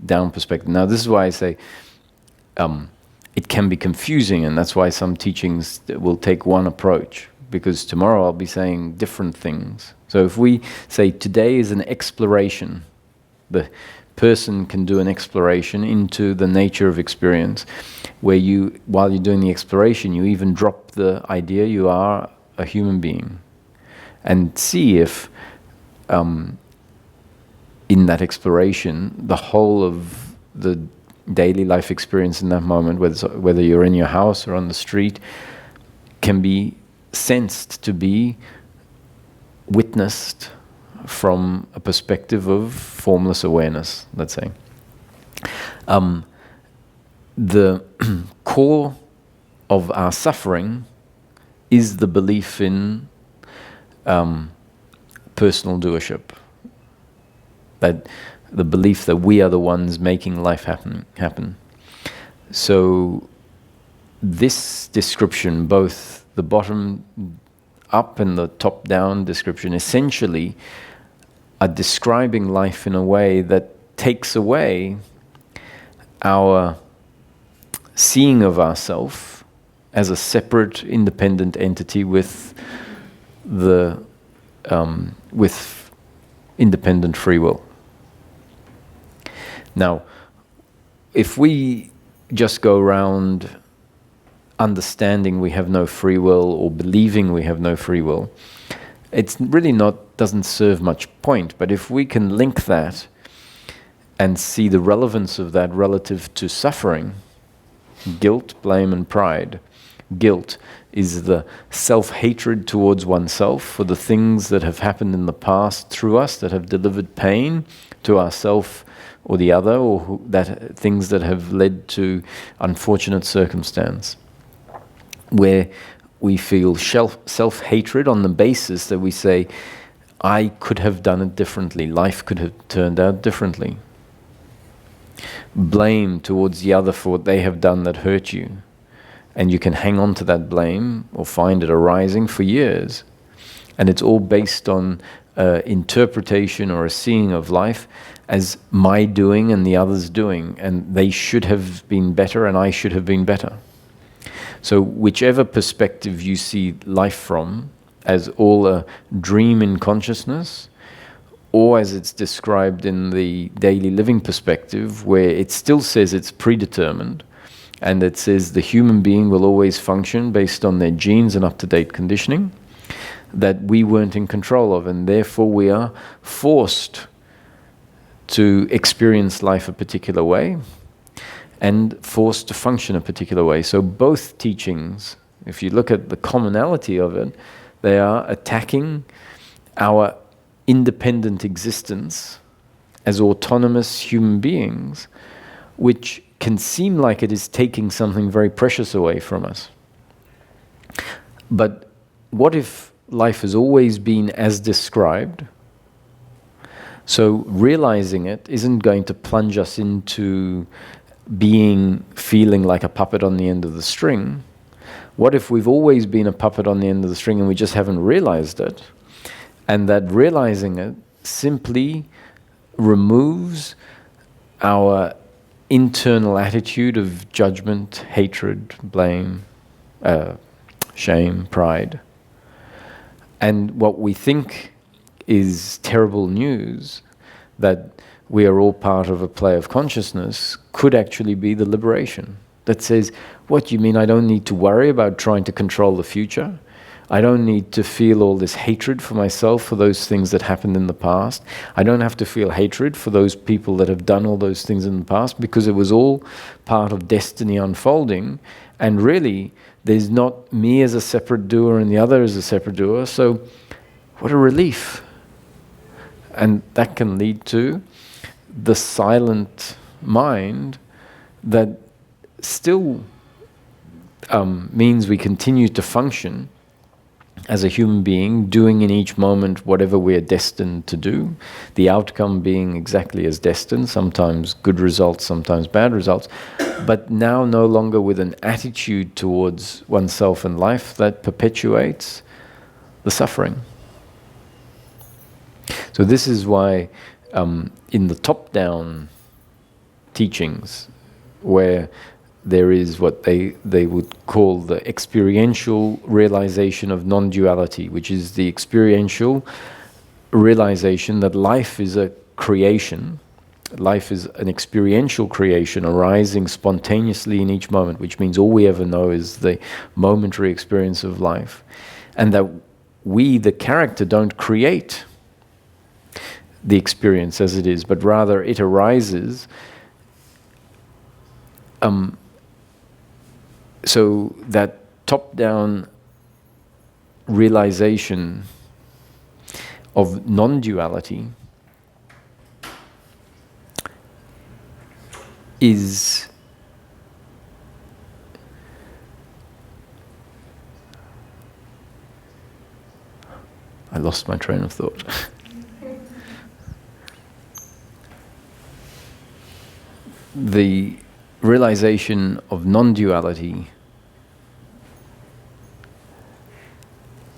down perspective. Now this is why I say it can be confusing, and that's why some teachings will take one approach, because tomorrow I'll be saying different things. So if we say today is an exploration, the person can do an exploration into the nature of experience, where you, while you're doing the exploration, you even drop the idea you are a human being, and see if in that exploration, the whole of the daily life experience in that moment, whether you're in your house or on the street, can be sensed to be witnessed from a perspective of formless awareness, let's say. The core of our suffering is the belief in personal doership. That the belief that we are the ones making life happen. So this description, both the bottom up and the top down description, essentially are describing life in a way that takes away our seeing of ourself as a separate, independent entity with independent free will. Now, if we just go around understanding we have no free will or believing we have no free will, it's really doesn't serve much point. But if we can link that and see the relevance of that relative to suffering, guilt, blame and pride. Guilt is the self-hatred towards oneself for the things that have happened in the past through us that have delivered pain to ourself or the other, or things that have led to unfortunate circumstance, where we feel self-hatred on the basis that we say, I could have done it differently, life could have turned out differently. Blame towards the other for what they have done that hurt you. And you can hang on to that blame or find it arising for years. And it's all based on interpretation or a seeing of life as my doing and the other's doing. And they should have been better and I should have been better. So whichever perspective you see life from, as all a dream in consciousness, or as it's described in the daily living perspective, where it still says it's predetermined, and it says the human being will always function based on their genes and up-to-date conditioning, that we weren't in control of, and therefore we are forced to experience life a particular way, and forced to function a particular way. So both teachings, if you look at the commonality of it, they are attacking our independent existence as autonomous human beings, which can seem like it is taking something very precious away from us. But what if life has always been as described? So realizing it isn't going to plunge us into feeling like a puppet on the end of the string. What if we've always been a puppet on the end of the string and we just haven't realized it? And that realizing it simply removes our internal attitude of judgment, hatred, blame, shame, pride. And what we think is terrible news, that we are all part of a play of consciousness, could actually be the liberation that says, what, you mean I don't need to worry about trying to control the future? I don't need to feel all this hatred for myself for those things that happened in the past. I don't have to feel hatred for those people that have done all those things in the past, because it was all part of destiny unfolding. And really, there's not me as a separate doer and the other as a separate doer. So what a relief. And that can lead to the silent mind that still means we continue to function as a human being, doing in each moment whatever we are destined to do, the outcome being exactly as destined, sometimes good results, sometimes bad results, but now no longer with an attitude towards oneself and life that perpetuates the suffering. So this is why in the top-down teachings, where there is what they would call the experiential realization of non-duality, which is the experiential realization that life is a creation, life is an experiential creation arising spontaneously in each moment, which means all we ever know is the momentary experience of life, and that we, the character, don't create the experience as it is, but rather it arises. So that top-down realization of non-duality is I lost my train of thought. The realization of non-duality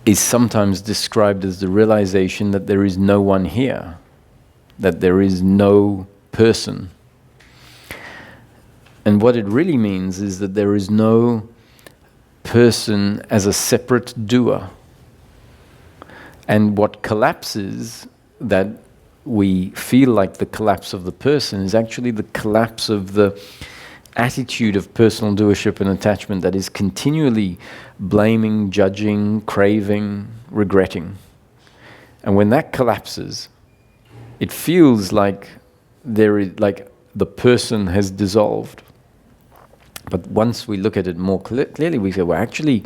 is sometimes described as the realization that there is no one here, that there is no person. And what it really means is that there is no person as a separate doer. And what collapses, that we feel like the collapse of the person, is actually the collapse of the attitude of personal doership and attachment that is continually blaming, judging, craving, regretting. And when that collapses, it feels like the person has dissolved. But once we look at it more clearly, we say, well, actually,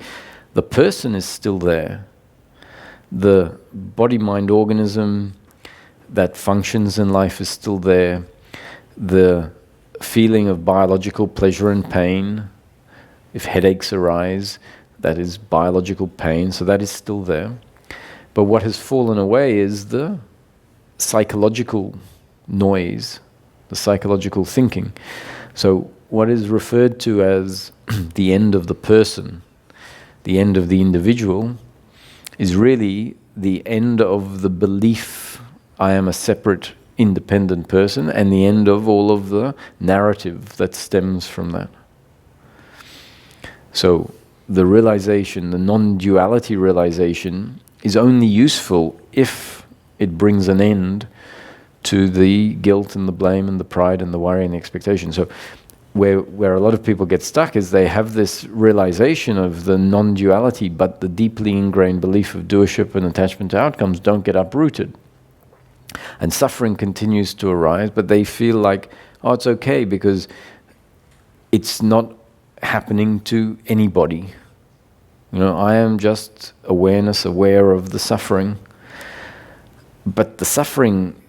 the person is still there. The body-mind organism that functions in life is still there. The feeling of biological pleasure and pain, if headaches arise, that is biological pain, so that is still there. But what has fallen away is the psychological noise, the psychological thinking. So what is referred to as the end of the person, the end of the individual, is really the end of the belief I am a separate, independent person, and the end of all of the narrative that stems from that. So the realization, the non-duality realization, is only useful if it brings an end to the guilt and the blame and the pride and the worry and the expectation. So where a lot of people get stuck is they have this realization of the non-duality, but the deeply ingrained belief of doership and attachment to outcomes don't get uprooted. And suffering continues to arise, but they feel like, oh, it's okay because it's not happening to anybody. You know, I am just awareness, aware of the suffering. But the suffering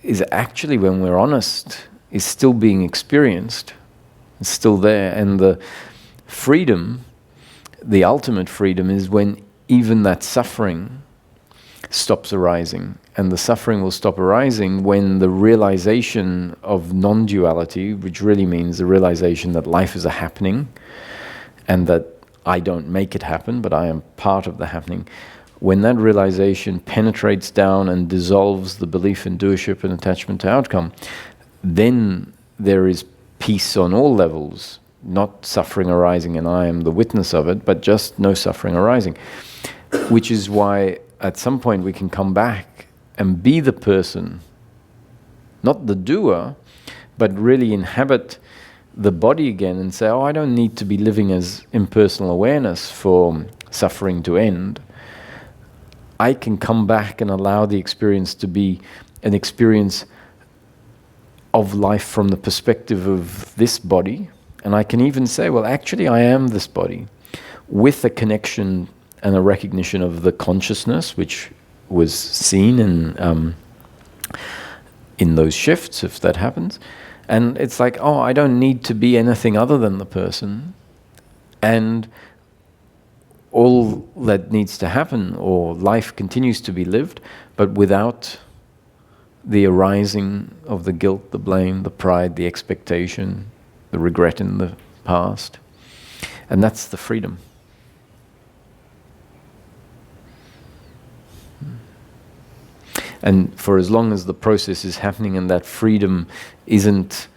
is actually, when we're honest, is still being experienced. It's still there. And the freedom, the ultimate freedom, is when even that suffering stops arising. And the suffering will stop arising when the realization of non-duality, which really means the realization that life is a happening and that I don't make it happen, but I am part of the happening. When that realization penetrates down and dissolves the belief in doership and attachment to outcome, then there is peace on all levels, not suffering arising and I am the witness of it, but just no suffering arising. Which is why at some point we can come back and be the person, not the doer, but really inhabit the body again and say, oh, I don't need to be living as impersonal awareness for suffering to end. I can come back and allow the experience to be an experience of life from the perspective of this body. And I can even say, well, actually I am this body, with a connection and a recognition of the consciousness, which was seen in those shifts, if that happens. And it's like, oh, I don't need to be anything other than the person. And all that needs to happen, or life continues to be lived, but without the arising of the guilt, the blame, the pride, the expectation, the regret in the past. And that's the freedom. And for as long as the process is happening and that freedom isn't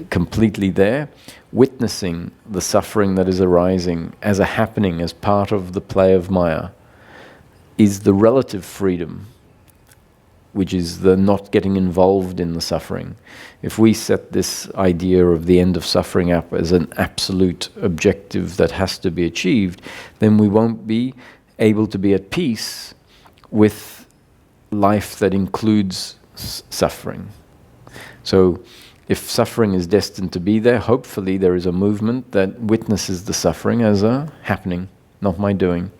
completely there, witnessing the suffering that is arising as a happening, as part of the play of Maya, is the relative freedom, which is the not getting involved in the suffering. If we set this idea of the end of suffering up as an absolute objective that has to be achieved, then we won't be able to be at peace with life that includes suffering. So if suffering is destined to be there, hopefully there is a movement that witnesses the suffering as a happening, not my doing,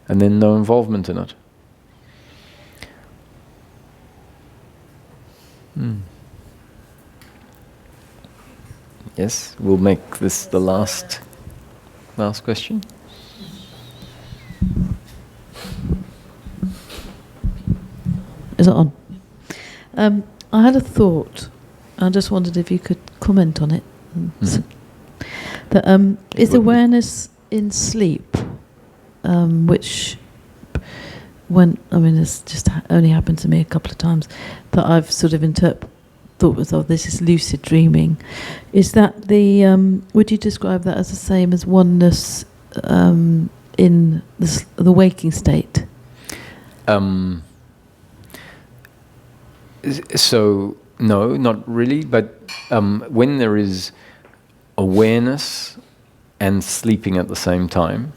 and then no involvement in it. Yes, we'll make this the last question. Is it on? I had a thought. I just wondered if you could comment on it. That is awareness in sleep, which it's just only happened to me a couple of times, that I've sort of thought was, oh, this is lucid dreaming. Is that would you describe that as the same as oneness in the waking state? So, no, not really, but when there is awareness and sleeping at the same time,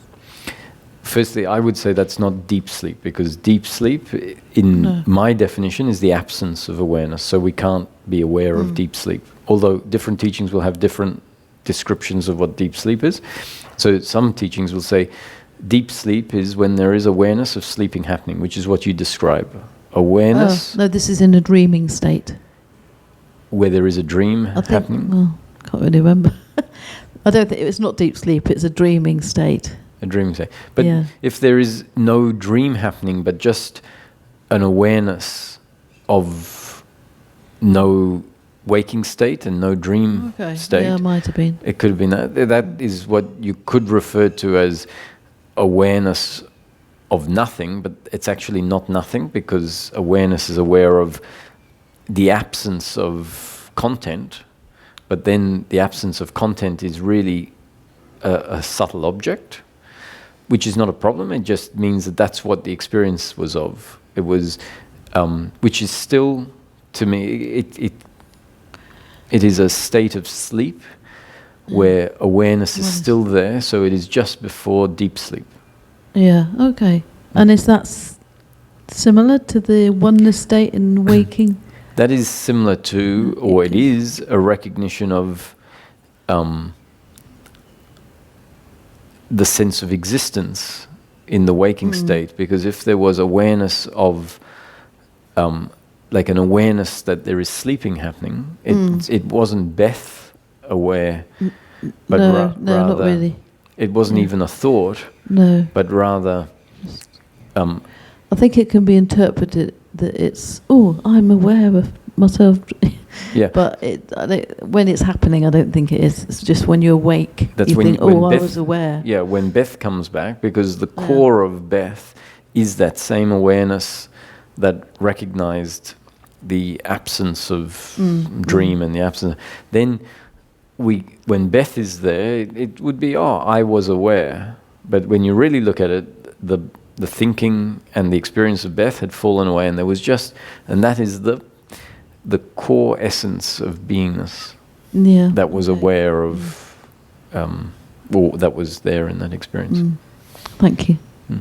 firstly, I would say that's not deep sleep, because deep sleep, in my definition, is the absence of awareness. So we can't be aware of deep sleep, although different teachings will have different descriptions of what deep sleep is. So some teachings will say deep sleep is when there is awareness of sleeping happening, which is what you describe. Awareness. No, this is in a dreaming state. Where there is a dream happening? Well, can't really remember. I don't think it's not deep sleep, it's a dreaming state. A dreaming state. But if there is no dream happening, but just an awareness of no waking state and no dream state. Yeah, it might have been. It could have been that. That is what you could refer to as awareness of nothing, but it's actually not nothing, because awareness is aware of the absence of content, but then the absence of content is really a subtle object, which is not a problem. It just means that that's what the experience was of. It was, which is still, to me, it is a state of sleep where awareness is still there, so it is just before deep sleep. Yeah, okay. And is that similar to the oneness state in waking? That is similar to, or it is a recognition of the sense of existence in the waking state. Because if there was awareness of, like an awareness that there is sleeping happening, it wasn't Beth aware, but no, not really. It wasn't even a thought, but rather I think it can be interpreted that it's, oh, I'm aware of myself. Yeah. But when it's happening, I don't think it is. It's just when you're awake, That's you when- think, when oh, I Beth- was aware. Yeah, when Beth comes back, because the core of Beth is that same awareness that recognized the absence of dream and the absence. Then when Beth is there, it would be, oh, I was aware. But when you really look at it, the thinking and the experience of Beth had fallen away, and there was just, and that is the core essence of beingness that was aware of, or that was there in that experience. Thank you. Mm.